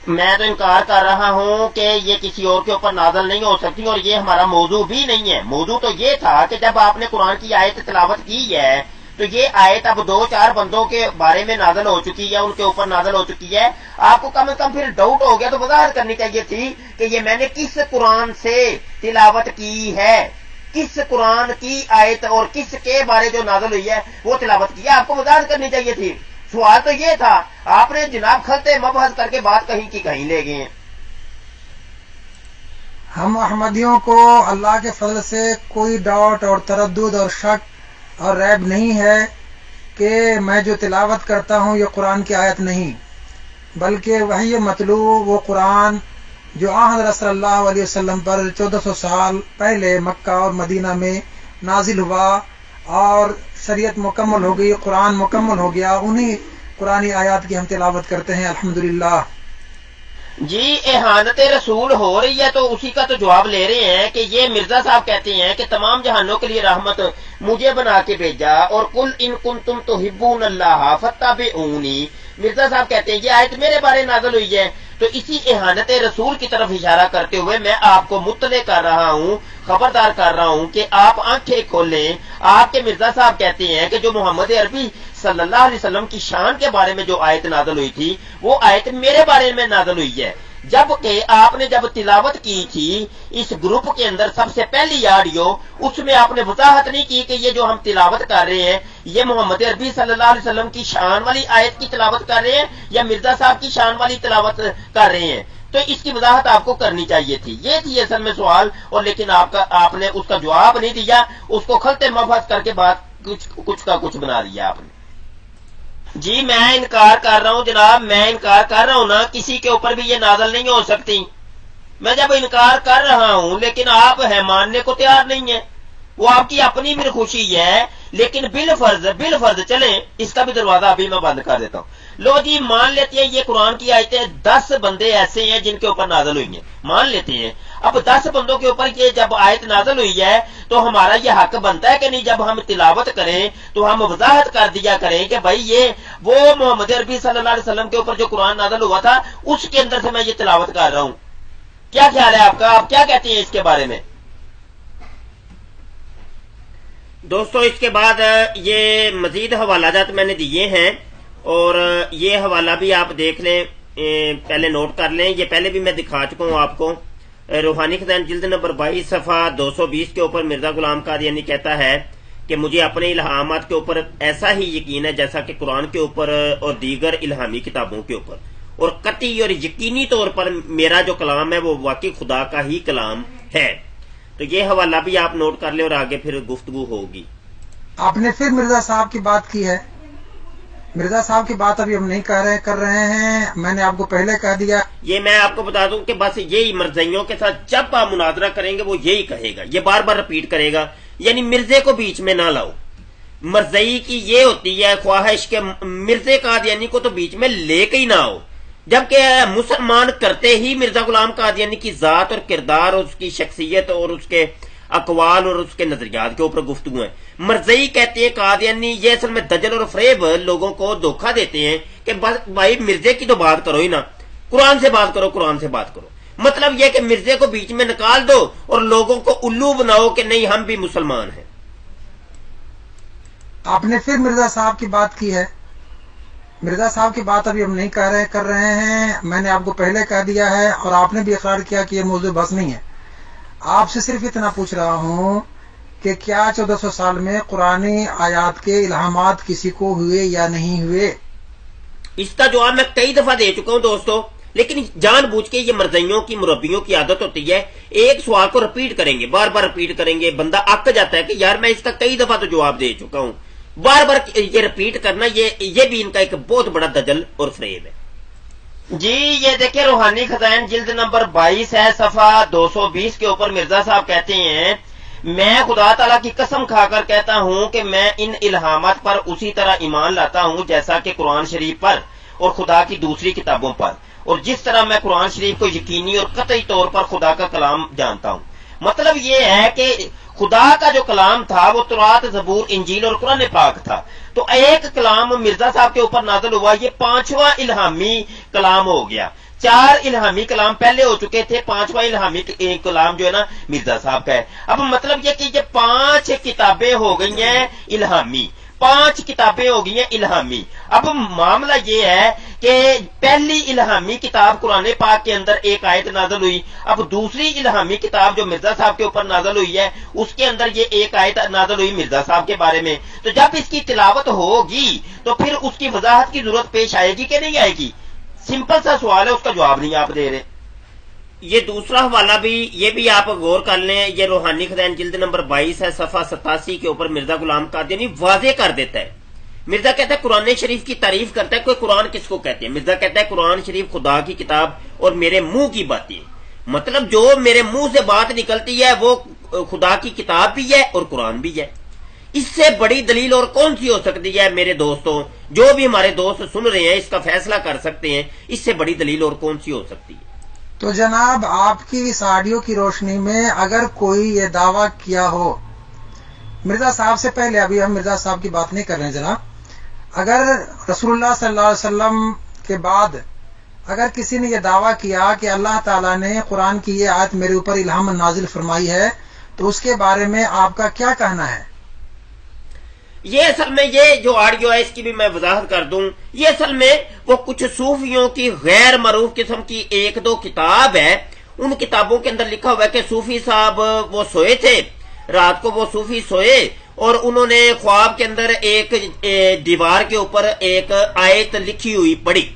S2: میں تو انکار کر رہا ہوں کہ یہ کسی اور کے اوپر نازل نہیں ہو سکتی، اور یہ ہمارا موضوع بھی نہیں ہے۔ موضوع تو یہ تھا کہ جب آپ نے قرآن کی آیت تلاوت کی ہے تو یہ آیت اب 2-4 بندوں کے بارے میں نازل ہو چکی ہے، ان کے اوپر نازل ہو چکی ہے۔ آپ کو کم از کم پھر ڈاؤٹ ہو گیا تو وضاحت کرنی چاہیے تھی کہ یہ میں نے کس قرآن سے تلاوت کی ہے، کس قرآن کی آیت اور کس کے بارے جو نازل ہوئی ہے وہ تلاوت کی ہے، آپ کو وضاحت کرنی چاہیے تھی۔ سوال تو یہ تھا، آپ نے جناب خلطے مبحث کر کے بات کہیں کی کہیں لے گئے ہیں۔
S1: ہم احمدیوں کو اللہ کے فضل سے کوئی ڈاؤٹ اور تردد اور شک اور ریب نہیں ہے کہ میں جو تلاوت کرتا ہوں یہ قرآن کی آیت نہیں، بلکہ وہی مطلوب وہ قرآن جو حضرت صلی اللہ علیہ وسلم پر 1400 سال پہلے مکہ اور مدینہ میں نازل ہوا اور شریعت مکمل ہو گئی، قرآن مکمل ہو گیا، انہی قرآنی آیات کی ہم تلاوت کرتے ہیں الحمدللہ۔
S2: جی احانت رسول ہو رہی ہے تو اسی کا تو جواب لے رہے ہیں کہ یہ مرزا صاحب کہتے ہیں کہ تمام جہانوں کے لیے رحمت مجھے بنا کے بھیجا، اور قل ان کنتم تحبون اللہ فاتبعونی، مرزا صاحب کہتے ہیں یہ آیت میرے بارے نازل ہوئی ہے۔ تو اسی احانت رسول کی طرف اشارہ کرتے ہوئے میں آپ کو مطلع کر رہا ہوں، خبردار کر رہا ہوں کہ آپ آنکھیں کھولیں۔ آپ کے مرزا صاحب کہتے ہیں کہ جو محمد عربی صلی اللہ علیہ وسلم کی شان کے بارے میں جو آیت نازل ہوئی تھی وہ آیت میرے بارے میں نازل ہوئی ہے، جبکہ آپ نے جب تلاوت کی تھی اس گروپ کے اندر سب سے پہلی آڈیو، اس میں آپ نے وضاحت نہیں کی کہ یہ جو ہم تلاوت کر رہے ہیں یہ محمد عربی صلی اللہ علیہ وسلم کی شان والی آیت کی تلاوت کر رہے ہیں یا مرزا صاحب کی شان والی تلاوت کر رہے ہیں۔ تو اس کی وضاحت آپ کو کرنی چاہیے تھی، یہ تھی اصل میں سوال، اور لیکن آپ نے اس کا جواب نہیں دیا، اس کو خلطے مبحث کر کے بات کچھ کا کچھ بنا دیا آپ نے۔ جی میں انکار کر رہا ہوں جناب، میں انکار کر رہا ہوں نا، کسی کے اوپر بھی یہ نازل نہیں ہو سکتی۔ میں جب انکار کر رہا ہوں لیکن آپ ہے ماننے کو تیار نہیں ہیں، وہ آپ کی اپنی بھی خوشی ہے، لیکن بالفرض چلیں، اس کا بھی دروازہ ابھی میں بند کر دیتا ہوں۔ لو جی مان لیتے ہیں یہ قرآن کی آیتیں 10 بندے ایسے ہیں جن کے اوپر نازل ہوئی ہیں، مان لیتے ہیں۔ اب 10 بندوں کے اوپر یہ جب آیت نازل ہوئی ہے تو ہمارا یہ حق بنتا ہے کہ نہیں جب ہم تلاوت کریں تو ہم وضاحت کر دیا کریں کہ بھائی یہ وہ محمد عربی صلی اللہ علیہ وسلم کے اوپر جو قرآن نازل ہوا تھا اس کے اندر سے میں یہ تلاوت کر رہا ہوں۔ کیا خیال ہے آپ کا؟ آپ کیا کہتے ہیں اس کے بارے میں؟ دوستو اس کے بعد یہ مزید حوالہ جات میں نے دیے ہیں اور یہ حوالہ بھی آپ دیکھ لیں، پہلے نوٹ کر لیں، یہ پہلے بھی میں دکھا چکا ہوں آپ کو۔ روحانی خزائن جلد نمبر 22 صفحہ 220 کے اوپر مرزا غلام قادیانی کہتا ہے کہ مجھے اپنے الہامات کے اوپر ایسا ہی یقین ہے جیسا کہ قرآن کے اوپر اور دیگر الہامی کتابوں کے اوپر، اور قطعی اور یقینی طور پر میرا جو کلام ہے وہ واقعی خدا کا ہی کلام ہے۔ تو یہ حوالہ بھی آپ نوٹ کر لیں اور آگے پھر گفتگو ہوگی۔
S1: آپ نے پھر مرزا صاحب کی بات کی ہے، مرزا صاحب کی بات ابھی ہم نہیں کر رہے ہیں، میں نے آپ کو پہلے کہہ دیا۔
S2: یہ میں آپ کو بتا دوں کہ بس یہی مرزائیوں کے ساتھ جب آپ مناظرہ کریں گے وہ یہی کہے گا، یہ بار بار رپیٹ کرے گا، یعنی مرزے کو بیچ میں نہ لاؤ۔ مرزائی کی یہ ہوتی ہے خواہش کہ مرزے قادیانی کو تو بیچ میں لے کے ہی نہ آؤ، جبکہ مسلمان کرتے ہی مرزا غلام قادیانی کی ذات اور کردار اور اس کی شخصیت اور اس کے اقوال اور اس کے نظریات کے اوپر گفتگو ہے۔ مرزائی کہتے ہیں قادیانی یہ اصل میں دجل اور فریب لوگوں کو دھوکہ دیتے ہیں کہ بس بھائی مرزے کی تو بات کرو ہی نا، قرآن سے بات کرو، قرآن سے بات کرو۔ مطلب یہ کہ مرزے کو بیچ میں نکال دو اور لوگوں کو الو بناؤ کہ نہیں ہم بھی مسلمان ہیں۔
S1: آپ نے پھر مرزا صاحب کی بات کی ہے، مرزا صاحب کی بات ابھی ہم نہیں کر رہے ہیں، میں نے آپ کو پہلے کہہ دیا ہے اور آپ نے بھی اقرار کیا کہ یہ موضوع بس نہیں ہے۔ آپ سے صرف اتنا پوچھ رہا ہوں کہ کیا 1400 سال میں قرآنی آیات کے الہامات کسی کو ہوئے یا نہیں ہوئے؟
S2: اس کا جواب میں کئی دفعہ دے چکا ہوں دوستو، لیکن جان بوجھ کے یہ مرزائیوں کی مربیوں کی عادت ہوتی ہے، ایک سوال کو رپیٹ کریں گے، بار بار رپیٹ کریں گے، بندہ اک جاتا ہے کہ یار میں اس کا کئی دفعہ تو جواب دے چکا ہوں، بار بار یہ رپیٹ کرنا یہ بھی ان کا ایک بہت بڑا دجل اور فریب ہے۔ جی یہ دیکھیں روحانی خزائن جلد نمبر 22 ہے صفحہ 220 کے اوپر مرزا صاحب کہتے ہیں میں خدا تعالیٰ کی قسم کھا کر کہتا ہوں کہ میں ان الہامات پر اسی طرح ایمان لاتا ہوں جیسا کہ قرآن شریف پر اور خدا کی دوسری کتابوں پر، اور جس طرح میں قرآن شریف کو یقینی اور قطعی طور پر خدا کا کلام جانتا ہوں۔ مطلب یہ ہے کہ خدا کا جو کلام تھا وہ تورات، زبور، انجیل اور قرآن پاک تھا، تو ایک کلام مرزا صاحب کے اوپر نازل ہوا، یہ 5واں الہامی کلام ہو گیا۔ 4 الہامی کلام پہلے ہو چکے تھے، 5واں الہامی کلام جو ہے نا مرزا صاحب کا ہے۔ اب مطلب یہ کہ یہ 5 کتابیں ہو گئی ہیں الہامی، 5 کتابیں ہو گئی ہیں الہامی۔ اب معاملہ یہ ہے کہ پہلی الہامی کتاب قرآن پاک کے اندر ایک آیت نازل ہوئی، اب دوسری الہامی کتاب جو مرزا صاحب کے اوپر نازل ہوئی ہے اس کے اندر یہ ایک آیت نازل ہوئی مرزا صاحب کے بارے میں، تو جب اس کی تلاوت ہوگی تو پھر اس کی وضاحت کی ضرورت پیش آئے گی کہ نہیں آئے گی؟ سمپل سا سوال ہے، اس کا جواب نہیں آپ دے رہے۔ یہ دوسرا حوالہ بھی، یہ بھی آپ غور کر لیں، یہ روحانی خزائن جلد نمبر 22 ہے، صفحہ 87 کے اوپر مرزا غلام قادیانی واضح کر دیتا ہے۔ مرزا کہتا ہے قرآن شریف کی تعریف کرتا ہے، کوئی قرآن کس کو کہتے ہیں؟ مرزا کہتا ہے قرآن شریف خدا کی کتاب اور میرے منہ کی باتیں، مطلب جو میرے منہ سے بات نکلتی ہے وہ خدا کی کتاب بھی ہے اور قرآن بھی ہے۔ اس سے بڑی دلیل اور کون سی ہو سکتی ہے میرے دوستوں؟ جو بھی ہمارے دوست سن رہے ہیں اس کا فیصلہ کر سکتے ہیں، اس سے بڑی دلیل اور کون سی ہو سکتی ہے؟
S1: تو جناب آپ کی اس آڈیو کی روشنی میں اگر کوئی یہ دعویٰ کیا ہو، مرزا صاحب سے پہلے، ابھی ہم مرزا صاحب کی بات نہیں کر رہے ہیں جناب، اگر رسول اللہ صلی اللہ علیہ وسلم کے بعد اگر کسی نے یہ دعویٰ کیا کہ اللہ تعالیٰ نے قرآن کی یہ آیت میرے اوپر الہام نازل فرمائی ہے، تو اس کے بارے میں آپ کا کیا کہنا ہے؟
S2: یہ اصل میں یہ جو آڈیو ہے اس کی بھی میں وضاحت کر دوں، یہ اصل میں وہ کچھ صوفیوں کی غیر معروف قسم کی 1-2 کتاب ہے، ان کتابوں کے اندر لکھا ہوا ہے کہ صوفی صاحب وہ سوئے تھے، رات کو وہ صوفی سوئے اور انہوں نے خواب کے اندر ایک دیوار کے اوپر ایک آیت لکھی ہوئی پڑھی۔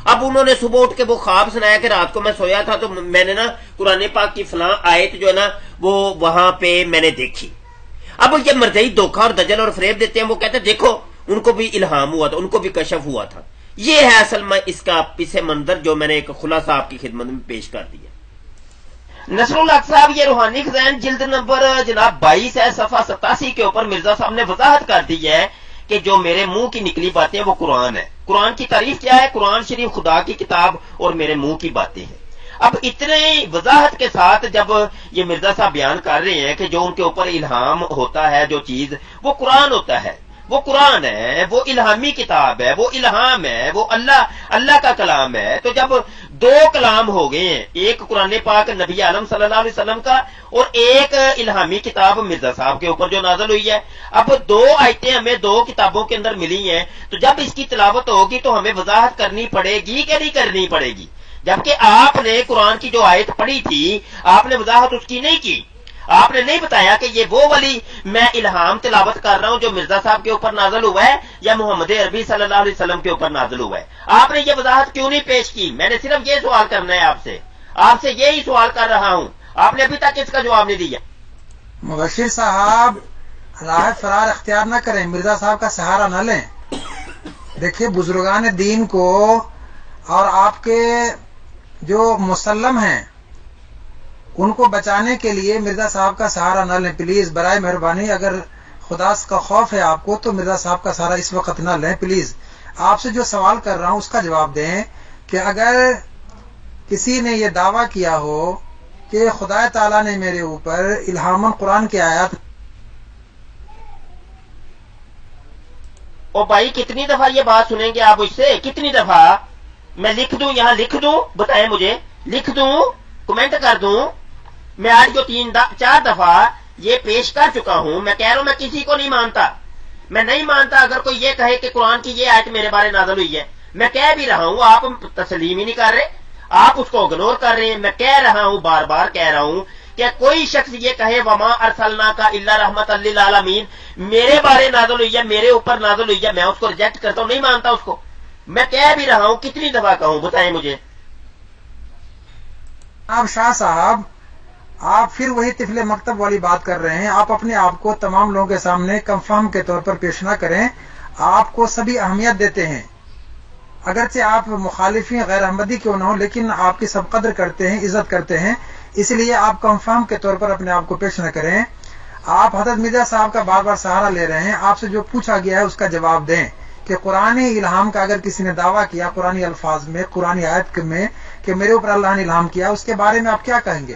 S2: اب انہوں نے صبح اٹھ کے وہ خواب سنایا کہ رات کو میں سویا تھا تو میں نے نا قرآن پاک کی فلاں آیت جو ہے نا وہ وہاں پہ میں نے دیکھی۔ اب یہ مرزائی دھوکہ اور دجل اور فریب دیتے ہیں، وہ کہتے ہیں دیکھو ان کو بھی الہام ہوا تھا، ان کو بھی کشف ہوا تھا۔ یہ ہے اصل میں اس کا پس منظر جو میں نے ایک خلاصہ آپ کی خدمت میں پیش کر دیا۔ نصر الحق صاحب یہ روحانی خزائن جلد نمبر جناب 22 ہے، صفحہ 87 کے اوپر مرزا صاحب نے وضاحت کر دی ہے کہ جو میرے منہ کی نکلی باتیں وہ قرآن ہے۔ قرآن کی تعریف کیا ہے؟ قرآن شریف خدا کی کتاب اور میرے منہ کی باتیں ہیں۔ اب اتنے وضاحت کے ساتھ جب یہ مرزا صاحب بیان کر رہے ہیں کہ جو ان کے اوپر الہام ہوتا ہے، جو چیز وہ قرآن ہوتا ہے، وہ قرآن ہے، وہ الہامی کتاب ہے، وہ الہام ہے، وہ اللہ کا کلام ہے، تو جب 2 کلام ہو گئے ہیں، ایک قرآن پاک نبی عالم صلی اللہ علیہ وسلم کا اور ایک الہامی کتاب مرزا صاحب کے اوپر جو نازل ہوئی ہے، اب 2 آیتیں ہمیں 2 کتابوں کے اندر ملی ہیں، تو جب اس کی تلاوت ہوگی تو ہمیں وضاحت کرنی پڑے گی کہ نہیں کرنی پڑے گی؟ جبکہ آپ نے قرآن کی جو آیت پڑھی تھی آپ نے وضاحت اس کی نہیں کی، آپ نے نہیں بتایا کہ یہ وہ والی میں الہام تلاوت کر رہا ہوں جو مرزا صاحب کے اوپر نازل ہوا ہے یا محمد عربی صلی اللہ علیہ وسلم کے اوپر نازل ہوا ہے۔ آپ نے یہ وضاحت کیوں نہیں پیش کی؟ میں نے صرف یہ سوال کرنا ہے آپ سے یہی سوال کر رہا ہوں، آپ نے ابھی تک اس کا جواب نہیں دیا۔
S1: مبشر صاحب راہ فرار اختیار نہ کریں، مرزا صاحب کا سہارا نہ لیں۔ دیکھیے بزرگان دین کو اور آپ کے جو مسلم ہیں ان کو بچانے کے لیے مرزا صاحب کا سہارا نہ لیں پلیز، برائے مہربانی۔ اگر خدا کا خوف ہے آپ کو تو مرزا صاحب کا سہارا اس وقت نہ لیں پلیز۔ آپ سے جو سوال کر رہا ہوں اس کا جواب دیں کہ اگر کسی نے یہ دعویٰ کیا ہو کہ خدا تعالیٰ نے میرے اوپر الہاماً قرآن کی آیات،
S2: او بھائی کتنی دفعہ یہ بات سنیں گے آپ اس سے؟ کتنی دفعہ میں لکھ دوں، یہاں لکھ دوں، بتائیں مجھے، لکھ دوں، کمنٹ کر دوں؟ میں آج جو 3-4 دفعہ یہ پیش کر چکا ہوں، میں کہہ رہا ہوں میں کسی کو نہیں مانتا، میں نہیں مانتا اگر کوئی یہ کہے کہ قرآن کی یہ آیت میرے بارے نازل ہوئی ہے، میں کہہ بھی رہا ہوں، آپ تسلیم ہی نہیں کر رہے، آپ اس کو اگنور کر رہے ہیں۔ میں کہہ رہا ہوں، بار بار کہہ رہا ہوں کہ کوئی شخص یہ کہے وما ارسلناک الا رحمۃ للعالمین میرے بارے نازل ہوئی ہے، میرے اوپر نازل ہوئی ہے، میں اس کو ریجیکٹ کرتا ہوں، نہیں مانتا اس کو۔ میں کہہ بھی رہا ہوں، کتنی دفعہ کہوں بتائیں مجھے؟
S1: آپ شاہ صاحب آپ پھر وہی طفل مکتب والی بات کر رہے ہیں۔ آپ اپنے آپ کو تمام لوگوں کے سامنے کم فہم کے طور پر پیش نہ کریں، آپ کو سبھی اہمیت دیتے ہیں، اگرچہ آپ مخالفین غیر احمدی کیوں نہ ہو لیکن آپ کی سب قدر کرتے ہیں، عزت کرتے ہیں، اس لیے آپ کم فہم کے طور پر اپنے آپ کو پیش نہ کریں۔ آپ حضرت مرزا صاحب کا بار بار سہارا لے رہے ہیں، آپ سے جو پوچھا گیا ہے اس کا جواب دیں کہ قرآنی الہام کا اگر کسی نے دعویٰ کیا قرآنی الفاظ میں، قرآنی آیت میں کہ میرے اوپر اللہ نے الہام کیا، اس کے بارے میں آپ کیا کہیں گے؟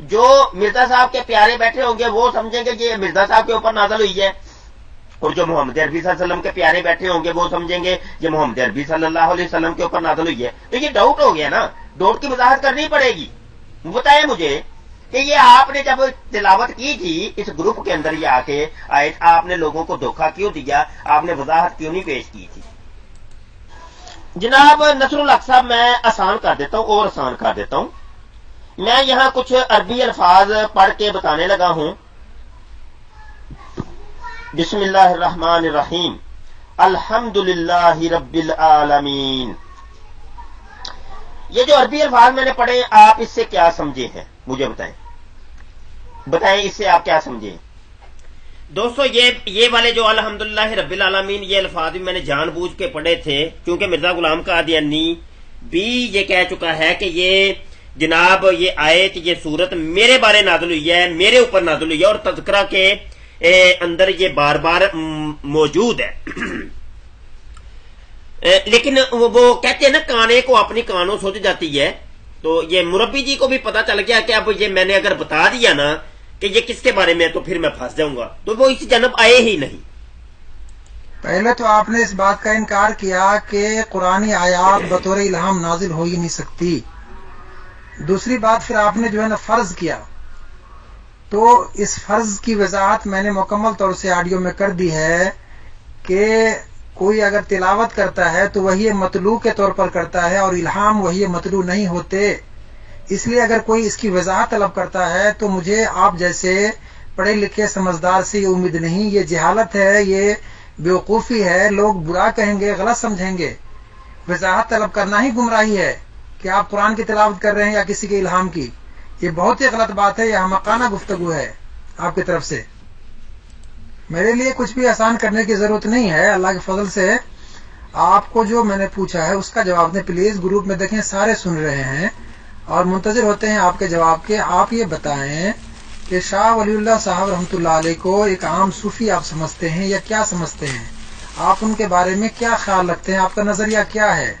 S2: جو مرزا صاحب کے پیارے بیٹھے ہوں گے وہ سمجھیں گے کہ یہ مرزا صاحب کے اوپر نازل ہوئی ہے، اور جو محمد عربی صلی اللہ علیہ وسلم کے پیارے بیٹھے ہوں گے وہ سمجھیں گے یہ محمد عربی صلی اللہ علیہ وسلم کے اوپر نازل ہوئی ہے. تو یہ ڈاؤٹ ہو گیا نا، ڈاؤٹ کی وضاحت کرنی پڑے گی. بتائیں مجھے کہ یہ آپ نے جب تلاوت کی تھی اس گروپ کے اندر یہ آ کے آئے، آپ نے لوگوں کو دھوکہ کیوں دیا؟ آپ نے وضاحت کیوں نہیں پیش کی تھی؟ جناب نصر الحق صاحب، میں آسان کر دیتا ہوں اور آسان کر دیتا ہوں. میں یہاں کچھ عربی الفاظ پڑھ کے بتانے لگا ہوں. بسم اللہ الرحمن الرحیم، الحمدللہ رب العالمین. یہ جو عربی الفاظ میں نے پڑھے آپ اس سے کیا سمجھے ہیں مجھے بتائیں اس سے آپ کیا سمجھے؟ دوستو یہ والے جو الحمدللہ رب العالمین یہ الفاظ بھی میں نے جان بوجھ کے پڑھے تھے، کیونکہ مرزا غلام قادیانی بھی یہ کہہ چکا ہے کہ یہ جناب یہ آیت یہ صورت میرے بارے نازل ہوئی ہے، میرے اوپر نازل ہوئی ہے، اور تذکرہ کے اندر یہ بار بار موجود ہے. لیکن وہ کہتے ہیں نا کانے کو اپنی کانوں سوچ جاتی ہے، تو یہ مربی جی کو بھی پتا چل گیا کہ اب یہ میں نے اگر بتا دیا نا کہ یہ کس کے بارے میں ہے تو پھر میں پھنس جاؤں گا، تو وہ اس جانب آئے ہی نہیں.
S1: پہلے تو آپ نے اس بات کا انکار کیا کہ قرآنی آیات بطور الہام نازل ہو ہی نہیں سکتی. دوسری بات پھر آپ نے جو ہے نا فرض کیا، تو اس فرض کی وضاحت میں نے مکمل طور سے آڈیو میں کر دی ہے کہ کوئی اگر تلاوت کرتا ہے تو وہی مطلوع کے طور پر کرتا ہے، اور الہام وہی مطلوع نہیں ہوتے. اس لیے اگر کوئی اس کی وضاحت طلب کرتا ہے تو مجھے آپ جیسے پڑھے لکھے سمجھدار سے یہ امید نہیں. یہ جہالت ہے، یہ بیوقوفی ہے، لوگ برا کہیں گے، غلط سمجھیں گے. وضاحت طلب کرنا ہی گمراہی ہے کہ آپ قرآن کی تلاوت کر رہے ہیں یا کسی کے الہام کی. یہ بہت ہی غلط بات ہے، یہ احمقانہ گفتگو ہے آپ کی طرف سے. میرے لیے کچھ بھی آسان کرنے کی ضرورت نہیں ہے. اللہ کے فضل سے آپ کو جو میں نے پوچھا ہے اس کا جواب دیں پلیز. گروپ میں دیکھیں سارے سن رہے ہیں اور منتظر ہوتے ہیں آپ کے جواب کے. آپ یہ بتائیں کہ شاہ ولی اللہ صاحب رحمۃ اللہ علیہ کو ایک عام صوفی آپ سمجھتے ہیں یا کیا سمجھتے ہیں؟ آپ ان کے بارے میں کیا خیال رکھتے ہیں؟ آپ کا نظریہ کیا ہے؟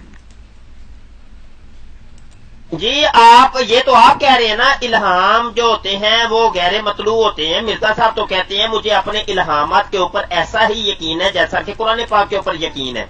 S2: جی یہ تو آپ کہہ رہے ہیں نا الہام جو ہوتے ہیں وہ غیر مطلوع ہوتے ہیں. مرزا صاحب تو کہتے ہیں مجھے اپنے الہامات کے اوپر ایسا ہی یقین ہے جیسا کہ قرآن پاک کے اوپر یقین ہے.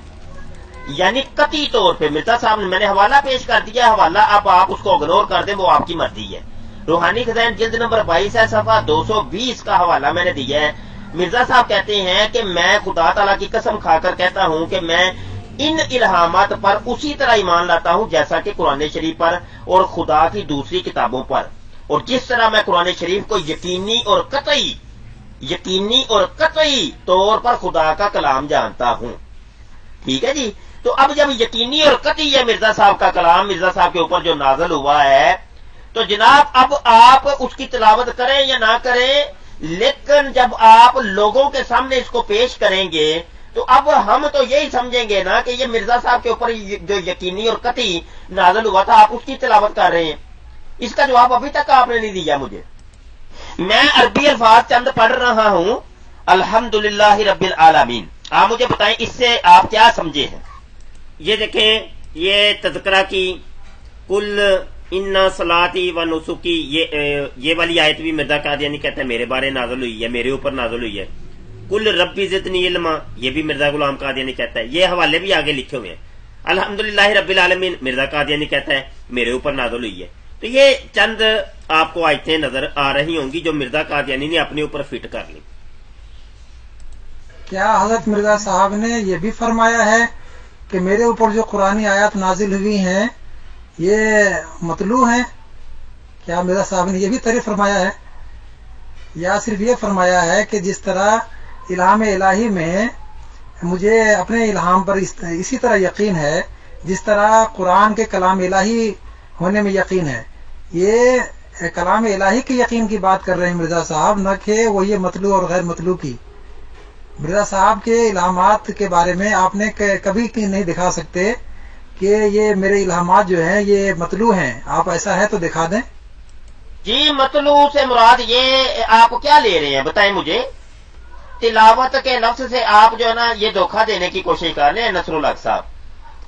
S2: یعنی قطعی طور پہ مرزا صاحب نے میں نے حوالہ پیش کر دیا، حوالہ اب آپ اس کو اگنور کر دیں، وہ آپ کی مرضی ہے. روحانی خزائن جلد نمبر 22 ہے، صفحہ 220 کا حوالہ میں نے دیا ہے. مرزا صاحب کہتے ہیں کہ میں خدا تعالیٰ کی قسم کھا کر کہتا ہوں کہ میں ان الہامات پر اسی طرح ایمان لاتا ہوں جیسا کہ قرآن شریف پر اور خدا کی دوسری کتابوں پر، اور جس طرح میں قرآن شریف کو یقینی اور قطعی طور پر خدا کا کلام جانتا ہوں. ٹھیک ہے جی. تو اب جب یقینی اور قطعی ہے مرزا صاحب کا کلام، مرزا صاحب کے اوپر جو نازل ہوا ہے، تو جناب اب آپ اس کی تلاوت کریں یا نہ کریں، لیکن جب آپ لوگوں کے سامنے اس کو پیش کریں گے تو اب ہم تو یہی سمجھیں گے نا کہ یہ مرزا صاحب کے اوپر جو یقینی اور قطعی نازل ہوا تھا آپ اس کی تلاوت کر رہے ہیں. اس کا جواب ابھی تک آپ نے نہیں دیا مجھے. میں عربی الفاظ چند پڑھ رہا ہوں. الحمدللہ رب العالمین، آپ مجھے بتائیں اس سے آپ کیا سمجھے ہیں؟ یہ دیکھیں، یہ تذکرہ کی کل انا صلاتی و نسکی یہ والی آیت بھی مرزا قادیانی کہتا ہے میرے بارے نازل ہوئی ہے، میرے اوپر نازل ہوئی ہے. کل ربی زدنی علما یہ بھی مرزا غلام قادیانی کہتا ہے. یہ حوالے بھی آگے لکھے ہوئے ہیں. الحمدللہ رب العالمین مرزا قادیانی کہتا ہے میرے اوپر نازل ہوئی ہے. تو یہ چند آپ کو آیتیں نظر آ رہی ہوں گی جو مرزا قادیانی نے اپنے اوپر فٹ کر لی.
S1: کیا حضرت مرزا صاحب نے یہ بھی فرمایا ہے کہ میرے اوپر جو قرآنی آیات نازل ہوئی ہیں یہ مطلوع ہیں؟ کیا مرزا صاحب نے یہ بھی تعریف فرمایا ہے، یا صرف یہ فرمایا ہے کہ جس طرح الہام الہی میں مجھے اپنے الہام پر اسی طرح یقین ہے جس طرح قرآن کے کلام الہی ہونے میں یقین ہے؟ یہ کلام الہی کے یقین کی بات کر رہے ہیں مرزا صاحب، نہ کہ وہ یہ مطلوع اور غیر مطلوع کی. مرزا صاحب کے الہامات کے بارے میں آپ نے کبھی نہیں دکھا سکتے کہ یہ میرے الہامات جو ہیں یہ مطلوع ہیں. آپ ایسا ہے تو دکھا دیں.
S2: جی مطلوع سے مراد یہ آپ کیا لے رہے ہیں بتائیں مجھے؟ تلاوت کے لفظ سے آپ جو ہے نا یہ دھوکہ دینے کی کوشش کر رہے ہیں نصر الحق صاحب.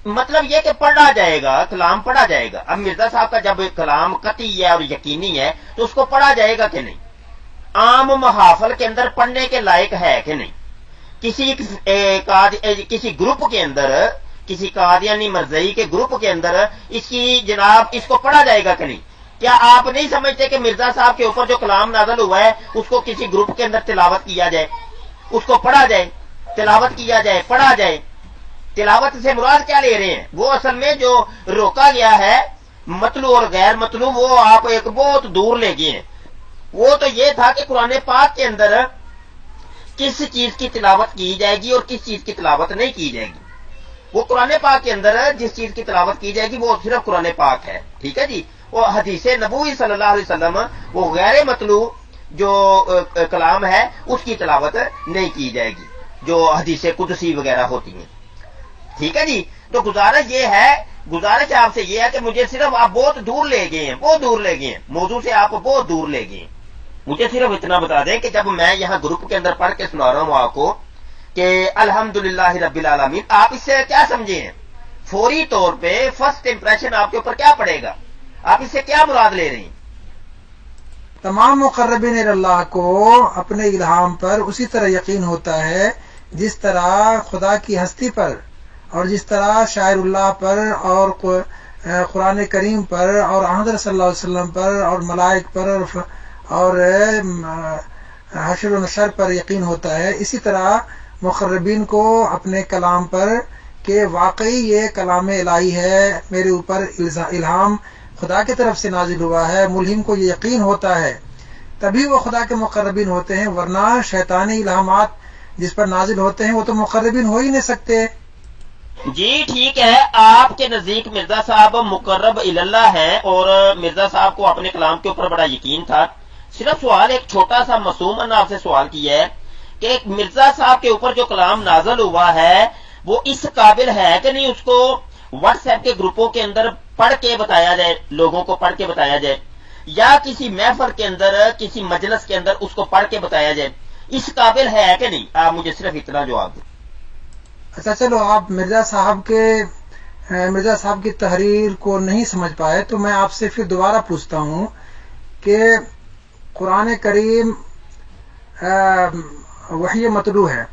S2: مطلب یہ کہ پڑھا جائے گا، کلام پڑھا جائے گا۔ اب مرزا صاحب کا جب کلام قطعی ہے اور یقینی ہے تو اس کو پڑھا جائے گا کہ نہیں؟ عام محافل کے اندر پڑھنے کے لائق ہے کہ نہیں؟ کسی گروپ کے اندر، کسی قادیانی مرزئی کے گروپ کے اندر اس کو پڑھا جائے گا کہ نہیں؟ کیا آپ نہیں سمجھتے کہ مرزا صاحب کے اوپر جو کلام نازل ہوا ہے اس کو کسی گروپ کے اندر تلاوت کیا جائے، اس کو پڑھا جائے، تلاوت کیا جائے، پڑھا جائے؟ تلاوت سے مراد کیا لے رہے ہیں؟ وہ اصل میں جو روکا گیا ہے مطلوب اور غیر مطلوب، وہ آپ ایک بہت دور لے گئے ہیں۔ وہ تو یہ تھا کہ قرآن پاک کے اندر کس چیز کی تلاوت کی جائے گی اور کس چیز کی تلاوت نہیں کی جائے گی۔ وہ قرآن پاک کے اندر جس چیز کی تلاوت کی جائے گی وہ صرف قرآن پاک ہے، ٹھیک ہے جی۔ وہ حدیث نبوی صلی اللہ علیہ وسلم وہ غیر مطلوب جو کلام ہے اس کی تلاوت نہیں کی جائے گی، جو حدیث قدسی وغیرہ ہوتی ہیں، ٹھیک ہے جی۔ تو گزارش آپ سے یہ ہے کہ مجھے صرف آپ بہت دور لے گئے ہیں، بہت دور لے گئے ہیں، موضوع سے آپ بہت دور لے گئے ہیں۔ مجھے صرف اتنا بتا دیں کہ جب میں یہاں گروپ کے اندر پڑھ کے سنا رہا ہوں آپ کو کہ الحمدللہ رب العالمین، آپ اس سے کیا سمجھے ہیں؟ فوری طور پہ فرسٹ امپریشن آپ کے اوپر کیا پڑے گا؟ آپ اس سے کیا مراد لے رہے ہیں؟
S1: تمام مقربین اللہ کو اپنے الہام پر اسی طرح یقین ہوتا ہے جس طرح خدا کی ہستی پر، اور جس طرح شاعر اللہ پر اور قرآن کریم پر اور حضرت صلی اللہ علیہ وسلم پر اور ملائک پر اور حشر و نشر پر یقین ہوتا ہے، اسی طرح مقربین کو اپنے کلام پر کہ واقعی یہ کلام الہی ہے، میرے اوپر الہام خدا کی طرف سے نازل ہوا ہے، ملہم کو یہ یقین ہوتا ہے، تبھی وہ خدا کے مقربین ہوتے ہیں، ورنہ شیطانی الہامات جس پر نازل ہوتے ہیں وہ تو مقربین ہو ہی نہیں سکتے۔
S2: جی ٹھیک ہے، آپ کے نزدیک مرزا صاحب مقرب اللہ ہے اور مرزا صاحب کو اپنے کلام کے اوپر بڑا یقین تھا۔ صرف سوال ایک چھوٹا سا معصوم نے آپ سے سوال کیا ہے کہ مرزا صاحب کے اوپر جو کلام نازل ہوا ہے وہ اس قابل ہے کہ نہیں اس کو واٹس ایپ کے گروپوں کے اندر پڑھ کے بتایا جائے، لوگوں کو پڑھ کے بتایا جائے، یا کسی محفل کے اندر، کسی مجلس کے اندر اس کو پڑھ کے بتایا جائے، اس قابل ہے کہ نہیں؟ آپ مجھے صرف اتنا جواب دیں۔
S1: اچھا چلو، آپ مرزا صاحب کی تحریر کو نہیں سمجھ پائے تو میں آپ سے پھر دوبارہ پوچھتا ہوں کہ قرآن کریم وحی مطلوع ہے،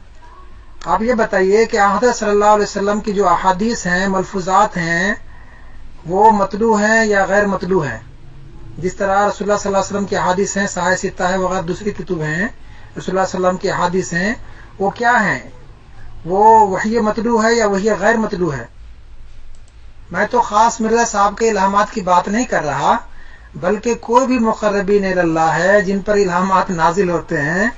S1: آپ یہ بتائیے کہ حضرت صلی اللہ علیہ وسلم کی جو احادیث ہیں، ملفوظات ہیں، وہ مطلوع ہیں یا غیر مطلوع ہیں؟ جس طرح رسول اللہ صلی اللہ علیہ وسلم کی احادیث ہیں، صحیح ستہ ہے وغیرہ دوسری کتب ہیں، رسول اللہ صلی اللہ علیہ وسلم کی احادیث ہیں، وہ کیا ہیں؟ وہ وحی مطلوع ہے یا وحی غیر مطلوع ہے؟ میں تو خاص مرزا صاحب کے الہامات کی بات نہیں کر رہا، بلکہ کوئی بھی مقربین اللہ ہے جن پر الہامات نازل ہوتے ہیں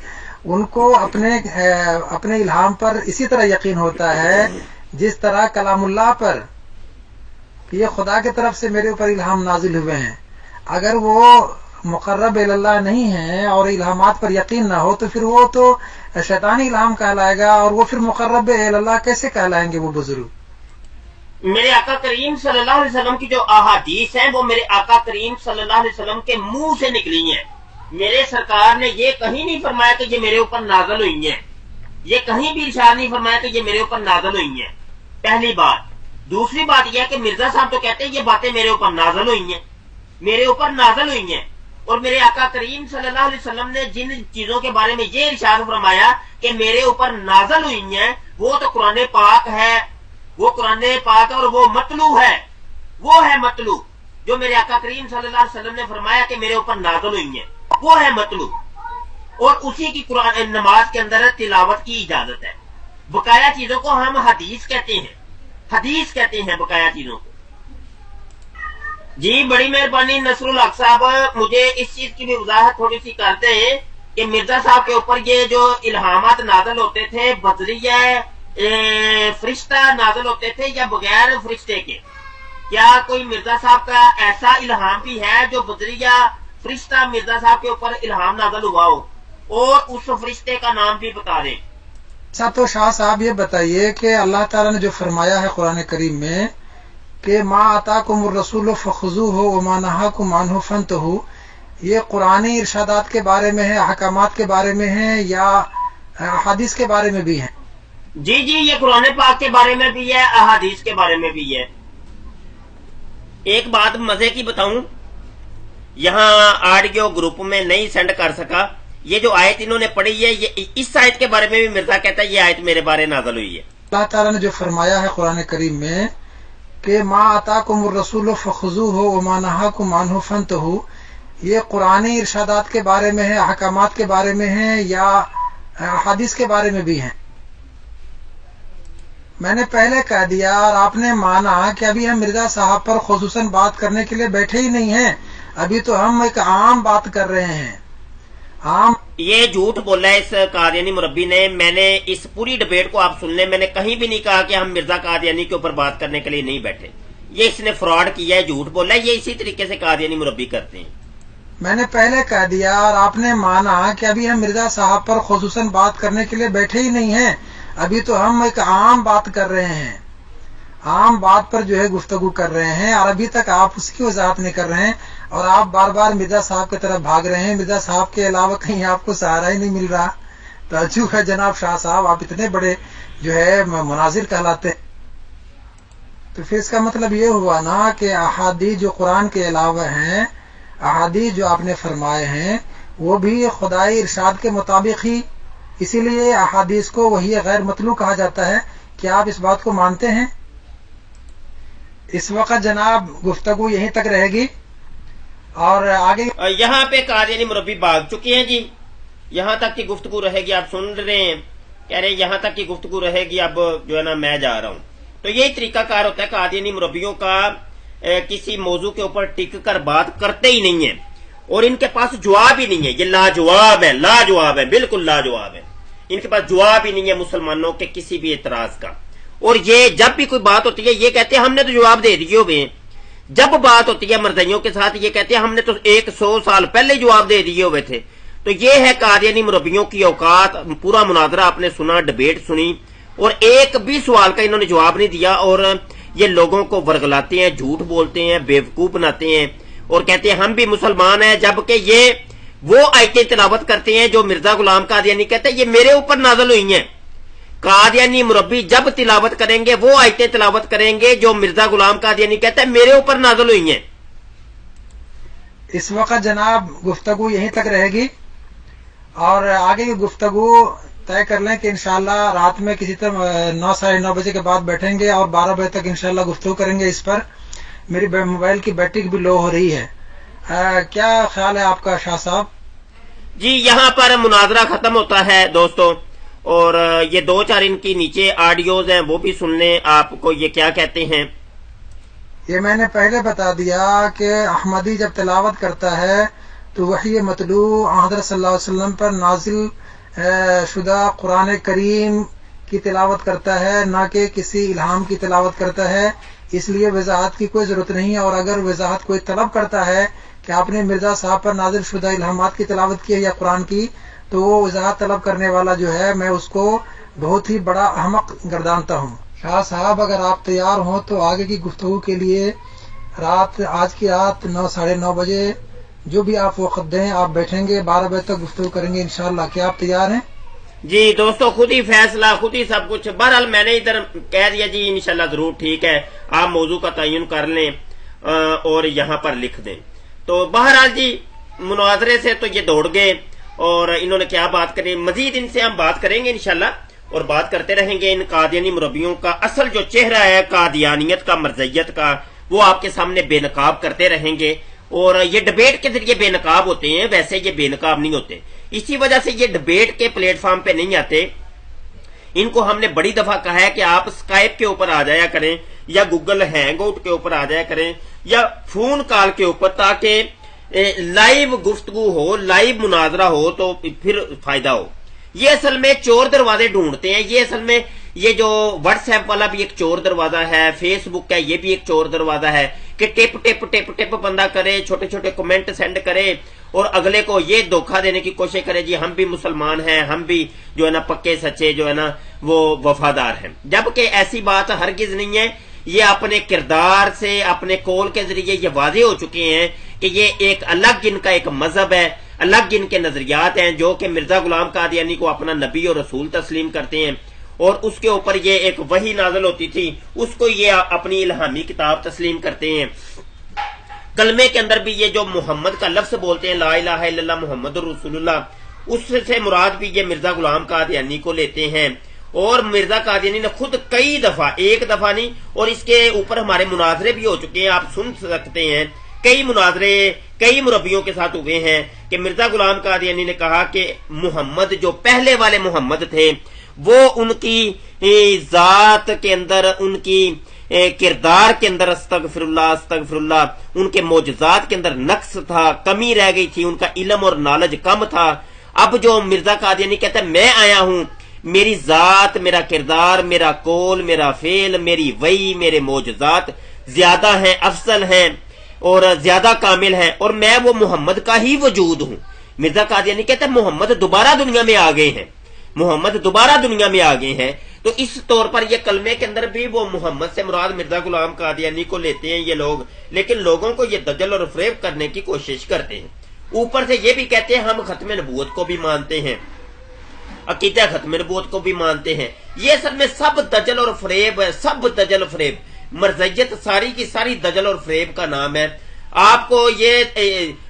S1: ان کو اپنے الہام پر اسی طرح یقین ہوتا ہے جس طرح کلام اللہ پر یہ خدا کی طرف سے میرے اوپر الہام نازل ہوئے ہیں۔ اگر وہ مقرب اللہ نہیں ہیں اور الہامات پر یقین نہ ہو تو پھر وہ تو شیطانی الہام کہلائے گا، اور وہ پھر مقرب اللہ کیسے کہلائیں گے وہ بزرگ؟
S2: میرے آقا کریم صلی اللہ علیہ وسلم کی جو احادیث ہیں وہ میرے آقا کریم صلی اللہ علیہ وسلم کے منہ سے نکلی ہیں۔ میرے سرکار نے یہ کہیں نہیں فرمایا کہ یہ میرے اوپر نازل ہوئی ہیں، یہ کہیں بھی ارشاد نہیں فرمایا کہ یہ میرے اوپر نازل ہوئی ہیں، پہلی بات۔ دوسری بات یہ ہے کہ مرزا صاحب تو کہتے ہیں یہ باتیں میرے اوپر نازل ہوئی ہیں، میرے اوپر نازل ہوئی ہیں، اور میرے آقا کریم صلی اللہ علیہ وسلم نے جن چیزوں کے بارے میں یہ ارشاد فرمایا کہ میرے اوپر نازل ہوئی ہیں وہ تو قرآن پاک ہے، وہ قرآن پاک اور وہ مطلوع ہے، وہ ہے مطلوع جو میرے آقا کریم صلی اللہ علیہ وسلم نے فرمایا کہ میرے اوپر نازل ہوئی ہیں، وہ ہے مطلوع، اور اسی کی قرآن نماز کے اندر تلاوت کی اجازت ہے۔ بقایا چیزوں کو ہم حدیث کہتے ہیں، حدیث کہتے ہیں بقایا چیزوں کو۔ جی بڑی مہربانی نصر الحق صاحب، مجھے اس چیز کی بھی وضاحت تھوڑی سی کرتے ہیں کہ مرزا صاحب کے اوپر یہ جو الہامات نازل ہوتے تھے بدریہ فرشتہ نازل ہوتے تھے یا بغیر فرشتے کے؟ کیا کوئی مرزا صاحب کا ایسا الہام بھی ہے جو بدریہ فرشتہ مرزا صاحب کے اوپر الہام نازل ہوا ہو، اور اس فرشتے کا نام بھی بتا دیں؟
S1: اچھا تو شاہ صاحب یہ بتائیے کہ اللہ تعالیٰ نے جو فرمایا ہے قرآن کریم میں کہ ما آتاکم الرسول فخذوہ وما نہاکم عنہ فانتہوا، یہ قرآنی ارشادات کے بارے میں ہے، احکامات کے بارے میں ہے، یا حدیث کے بارے میں بھی ہیں؟
S2: جی جی، یہ قرآن پاک کے بارے میں بھی ہے، احادیث کے بارے میں بھی ہے۔ ایک بات مزے کی بتاؤں، یہاں آڈیو گروپ میں نہیں سینڈ کر سکا، یہ جو آیت انہوں نے پڑھی ہے، یہ اس آیت کے بارے میں بھی مرزا کہتا ہے یہ آیت میرے بارے نازل ہوئی ہے۔
S1: اللہ تعالیٰ نے جو فرمایا ہے قرآن کریم میں کہ ما آتاکم الرسول فخذوہ وما نہاکم عنہ فانتہوا، یہ قرآنی ارشادات کے بارے میں ہے، احکامات کے بارے میں ہے، یا حدیث کے بارے میں بھی ہیں۔ میں نے پہلے کہہ دیا اور آپ نے مانا کہ ابھی ہم مرزا صاحب پر خصوصاً بات کرنے کے لیے بیٹھے ہی نہیں ہیں، ابھی تو ہم ایک عام بات کر رہے ہیں۔ عام
S2: یہ جھوٹ بولا ہے اس قادیانی مربی نے، میں نے اس پوری ڈبیٹ کو آپ سن لیں، میں نے کہیں بھی نہیں کہا کہ ہم مرزا قادیانی کے اوپر بات کرنے کے لیے نہیں بیٹھے، یہ اس نے فراڈ کیا ہے، جھوٹ بولا ہے، یہ اسی طریقے سے قادیانی مربی کرتے ہیں۔
S1: میں نے پہلے کہہ دیا اور آپ نے مانا کہ ابھی ہم مرزا صاحب پر خصوصاً بات کرنے کے لیے بیٹھے ہی نہیں ہیں، ابھی تو ہم ایک عام بات کر رہے ہیں، عام بات پر جو ہے گفتگو کر رہے ہیں، اور ابھی تک آپ اس کی وضاحت نہیں کر رہے ہیں، اور آپ بار بار مرزا صاحب کی طرف بھاگ رہے ہیں۔ مرزا صاحب کے علاوہ کہیں آپ کو سہارا ہی نہیں مل رہا۔ تعجب ہے جناب شاہ صاحب، آپ اتنے بڑے جو ہے مناظر کہلاتے، تو پھر اس کا مطلب یہ ہوا نا کہ احادیث جو قرآن کے علاوہ ہیں، احادیث جو آپ نے فرمائے ہیں وہ بھی خدائی ارشاد کے مطابق ہی، اسی لیے احادیث کو وحی غیر مطلوع کہا جاتا ہے۔ کیا آپ اس بات کو مانتے ہیں؟ اس وقت جناب گفتگو یہیں تک رہے گی، اور آگے
S2: یہاں پہ قادیانی مربی بھاگ چکے ہیں جی، یہاں تک کی گفتگو رہے گی، آپ سن رہے ہیں، کہہ رہے ہیں یہاں تک کی گفتگو رہے گی، اب جو ہے نا میں جا رہا ہوں۔ تو یہی طریقہ کار ہوتا ہے قادیانی مربیوں کا، کسی موضوع کے اوپر ٹک کر بات کرتے ہی نہیں ہیں، اور ان کے پاس جواب ہی نہیں ہے، یہ لاجواب ہے، لاجواب ہے، بالکل لاجواب ہے، ان کے پاس جواب ہی نہیں ہے مسلمانوں کے کسی بھی اعتراض کا۔ اور یہ جب بھی کوئی بات ہوتی ہے یہ کہتے ہیں ہم نے تو جواب دے دیے ہوئے ہیں، جب بات ہوتی ہے مرزائیوں کے ساتھ یہ کہتے ہیں ہم نے تو 100 سال پہلے جواب دے دیے ہوئے تھے۔ تو یہ ہے قادیانی مربیوں کی اوقات۔ پورا مناظرہ آپ نے سنا، ڈبیٹ سنی، اور ایک بھی سوال کا انہوں نے جواب نہیں دیا، اور یہ لوگوں کو ورگلاتے ہیں، جھوٹ بولتے ہیں، بیوقوف بناتے ہیں، اور کہتے ہیں ہم بھی مسلمان ہیں، جبکہ یہ وہ آیتیں تلاوت کرتے ہیں جو مرزا غلام قادیانی کہتے ہیں یہ میرے اوپر نازل ہوئی ہیں۔ قادیانی مربی جب تلاوت کریں گے وہ آیتیں تلاوت کریں گے جو مرزا غلام قادیانی کہتا ہے میرے اوپر نازل ہوئی ہیں۔
S1: اس وقت جناب گفتگو یہیں تک رہے گی، اور آگے کی گفتگو طے کر لیں کہ انشاءاللہ رات میں کسی طرح 9 ساڑھے 9 بجے کے بعد بیٹھیں گے، اور 12 بجے تک انشاءاللہ گفتگو کریں گے اس پر۔ میری موبائل کی بیٹری بھی لو ہو رہی ہے، کیا خیال ہے آپ کا شاہ صاحب؟
S2: جی یہاں پر مناظرہ ختم ہوتا ہے دوستو، اور یہ 2-4 ان کی نیچے آڈیوز ہیں وہ بھی سن لیں، آپ کو یہ کیا کہتے ہیں۔
S1: یہ میں نے پہلے بتا دیا کہ احمدی جب تلاوت کرتا ہے تو وحی مطلوع حضرت صلی اللہ علیہ وسلم پر نازل شدہ قرآن کریم کی تلاوت کرتا ہے، نہ کہ کسی الہام کی تلاوت کرتا ہے، اس لیے وضاحت کی کوئی ضرورت نہیں ہے۔ اور اگر وضاحت کوئی طلب کرتا ہے کہ آپ نے مرزا صاحب پر نازل شدہ الہامات کی تلاوت کی ہے یا قرآن کی، تو وہ وضاحت طلب کرنے والا جو ہے میں اس کو بہت ہی بڑا احمق گردانتا ہوں۔ شاہ صاحب اگر آپ تیار ہوں تو آگے کی گفتگو کے لیے آج کی رات 9 ساڑھے 9 بجے جو بھی آپ وقت دیں آپ بیٹھیں گے، 12 بجے تک گفتگو کریں گے انشاءاللہ۔ کیا آپ تیار ہیں؟
S2: جی دوستو خود ہی فیصلہ، خود ہی سب کچھ۔ بہرحال میں نے ادھر کہہ دیا جی انشاءاللہ ضرور ٹھیک ہے، آپ موضوع کا تعین کر لیں اور یہاں پر لکھ دیں۔ تو بہرحال جی مناظرے سے تو یہ دوڑ گئے، اور انہوں نے کیا بات کریں، مزید ان سے ہم بات کریں گے انشاءاللہ، اور بات کرتے رہیں گے۔ ان قادیانی مربیوں کا اصل جو چہرہ ہے قادیانیت کا، مرزیت کا، وہ آپ کے سامنے بے نقاب کرتے رہیں گے، اور یہ ڈبیٹ کے ذریعے بے نقاب ہوتے ہیں، ویسے یہ بے نقاب نہیں ہوتے، اسی وجہ سے یہ ڈبیٹ کے پلیٹ فارم پہ نہیں آتے۔ ان کو ہم نے بڑی دفعہ کہا ہے کہ آپ اسکائپ کے اوپر آ جایا کریں، یا گوگل ہینگ آؤٹ کے اوپر آ جایا کریں، یا فون کال کے اوپر، تاکہ لائیو گفتگو ہو، لائیو مناظرہ ہو، تو پھر فائدہ ہو۔ یہ اصل میں چور دروازے ڈھونڈتے ہیں، یہ اصل میں یہ جو واٹس ایپ والا بھی ایک چور دروازہ ہے، فیس بک ہے یہ بھی ایک چور دروازہ ہے، کہ ٹپ ٹپ ٹپ ٹپ بندہ کرے، چھوٹے چھوٹے کمنٹ سینڈ کرے، اور اگلے کو یہ دھوکہ دینے کی کوشش کرے جی ہم بھی مسلمان ہیں، ہم بھی جو ہے نا پکے سچے جو ہے نا وہ وفادار ہیں، جبکہ ایسی بات ہرگز نہیں ہے۔ یہ اپنے کردار سے، اپنے قول کے ذریعے یہ واضح ہو چکے ہیں کہ یہ ایک الگ جن کا ایک مذہب ہے، الگ جن کے نظریات ہیں، جو کہ مرزا غلام قادیانی کو اپنا نبی اور رسول تسلیم کرتے ہیں، اور اس کے اوپر یہ ایک وحی نازل ہوتی تھی، اس کو یہ اپنی الہامی کتاب تسلیم کرتے ہیں۔ کلمے کے اندر بھی یہ جو محمد کا لفظ بولتے ہیں، لا الہ الا اللہ محمد رسول اللہ، اس سے مراد بھی یہ مرزا غلام قادیانی کو لیتے ہیں۔ اور مرزا قادیانی نے خود کئی دفعہ، ایک دفعہ نہیں، اور اس کے اوپر ہمارے مناظرے بھی ہو چکے ہیں، آپ سن سکتے ہیں، کئی مناظرے کئی مربیوں کے ساتھ ہوئے ہیں کہ مرزا غلام قادیانی نے کہا کہ محمد جو پہلے والے محمد تھے وہ ان کی ذات کے اندر، ان کی کردار کے اندر استغفر اللہ ان کے معجزات کے اندر نقص تھا، کمی رہ گئی تھی، ان کا علم اور نالج کم تھا۔ اب جو مرزا قادیانی کہتا ہے میں آیا ہوں، میری ذات، میرا کردار، میرا قول، میرا فعل، میری وحی، میرے معجزات زیادہ ہیں، افضل ہیں اور زیادہ کامل ہیں، اور میں وہ محمد کا ہی وجود ہوں۔ مرزا قادیانی کہتا ہے محمد دوبارہ دنیا میں آ گئے ہیں، محمد دوبارہ دنیا میں آ گئے ہیں۔ تو اس طور پر یہ کلمے کے اندر بھی وہ محمد سے مراد مرزا غلام قادیانی کو لیتے ہیں یہ لوگ، لیکن لوگوں کو یہ دجل اور فریب کرنے کی کوشش کرتے ہیں۔ اوپر سے یہ بھی کہتے ہیں ہم ختم نبوت کو بھی مانتے ہیں، عقیدہ ختم نبوت کو بھی مانتے ہیں۔ یہ سب میں سب دجل اور فریب ہے، سب دجل فریب، مرزیت ساری کی ساری دجل اور فریب کا نام ہے۔ آپ کو یہ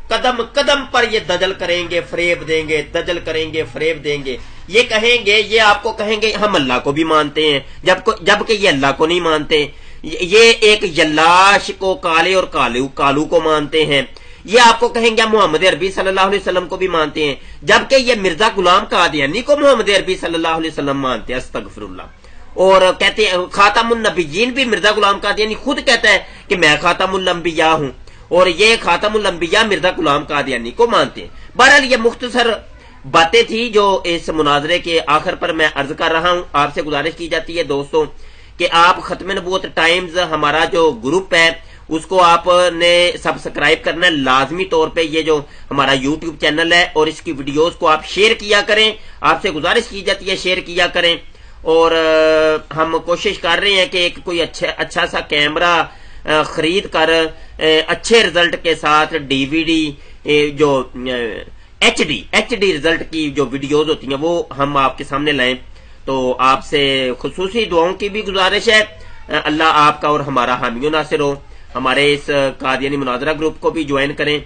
S2: قدم قدم پر یہ دجل کریں گے، فریب دیں گے، دجل کریں گے، فریب دیں گے، یہ کہیں گے، یہ آپ کو کہیں گے ہم اللہ کو بھی مانتے ہیں، جبکہ یہ اللہ کو نہیں مانتے، یہ ایک یلاش کو، کالے اور کالو کو مانتے ہیں۔ یہ آپ کو کہیں گے محمد عربی صلی اللہ علیہ وسلم کو بھی مانتے ہیں، جبکہ یہ مرزا غلام قادیانی کو محمد عربی صلی اللہ علیہ وسلم مانتے ہیں، استغفر اللہ۔ اور کہتے ہیں خاتم النبیین بھی مرزا غلام قادیانی خود کہتا ہے کہ میں خاتم الانبیاء ہوں، اور یہ خاتم الانبیاء مرزا غلام قادیانی کو مانتے ہیں۔ بہرحال یہ مختصر باتیں تھی جو اس مناظرے کے آخر پر میں عرض کر رہا ہوں۔ آپ سے گزارش کی جاتی ہے دوستوں کہ آپ ختم نبوت ٹائمز ہمارا جو گروپ ہے اس کو آپ نے سبسکرائب کرنا ہے لازمی طور پہ، یہ جو ہمارا یوٹیوب چینل ہے، اور اس کی ویڈیوز کو آپ شیئر کیا کریں، آپ سے گزارش کی جاتی ہے شیئر کیا کریں۔ اور ہم کوشش کر رہے ہیں کہ ایک کوئی اچھا سا کیمرہ خرید کر اچھے رزلٹ کے ساتھ ڈی وی ڈی جو ایچ ڈی رزلٹ کی جو ویڈیوز ہوتی ہیں وہ ہم آپ کے سامنے لائیں۔ تو آپ سے خصوصی دعاؤں کی بھی گزارش ہے، اللہ آپ کا اور ہمارا حامی و ناصر ہو۔ ہمارے اس قادیانی مناظرہ گروپ کو بھی جوائن کریں۔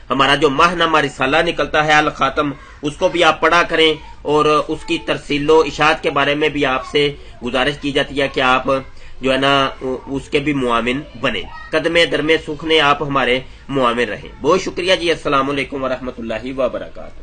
S2: ہمارا جو ماہنامہ رسالہ نکلتا ہے الخاتم، اس کو بھی آپ پڑھا کریں، اور اس کی ترسیل و اشاعت کے بارے میں بھی آپ سے گزارش کی جاتی ہے کہ آپ جو ہے نا اس کے بھی معاون بنے، قدمے درمے سکھنے آپ ہمارے معاون رہیں۔ بہت شکریہ جی، السلام علیکم ورحمۃ اللہ وبرکاتہ۔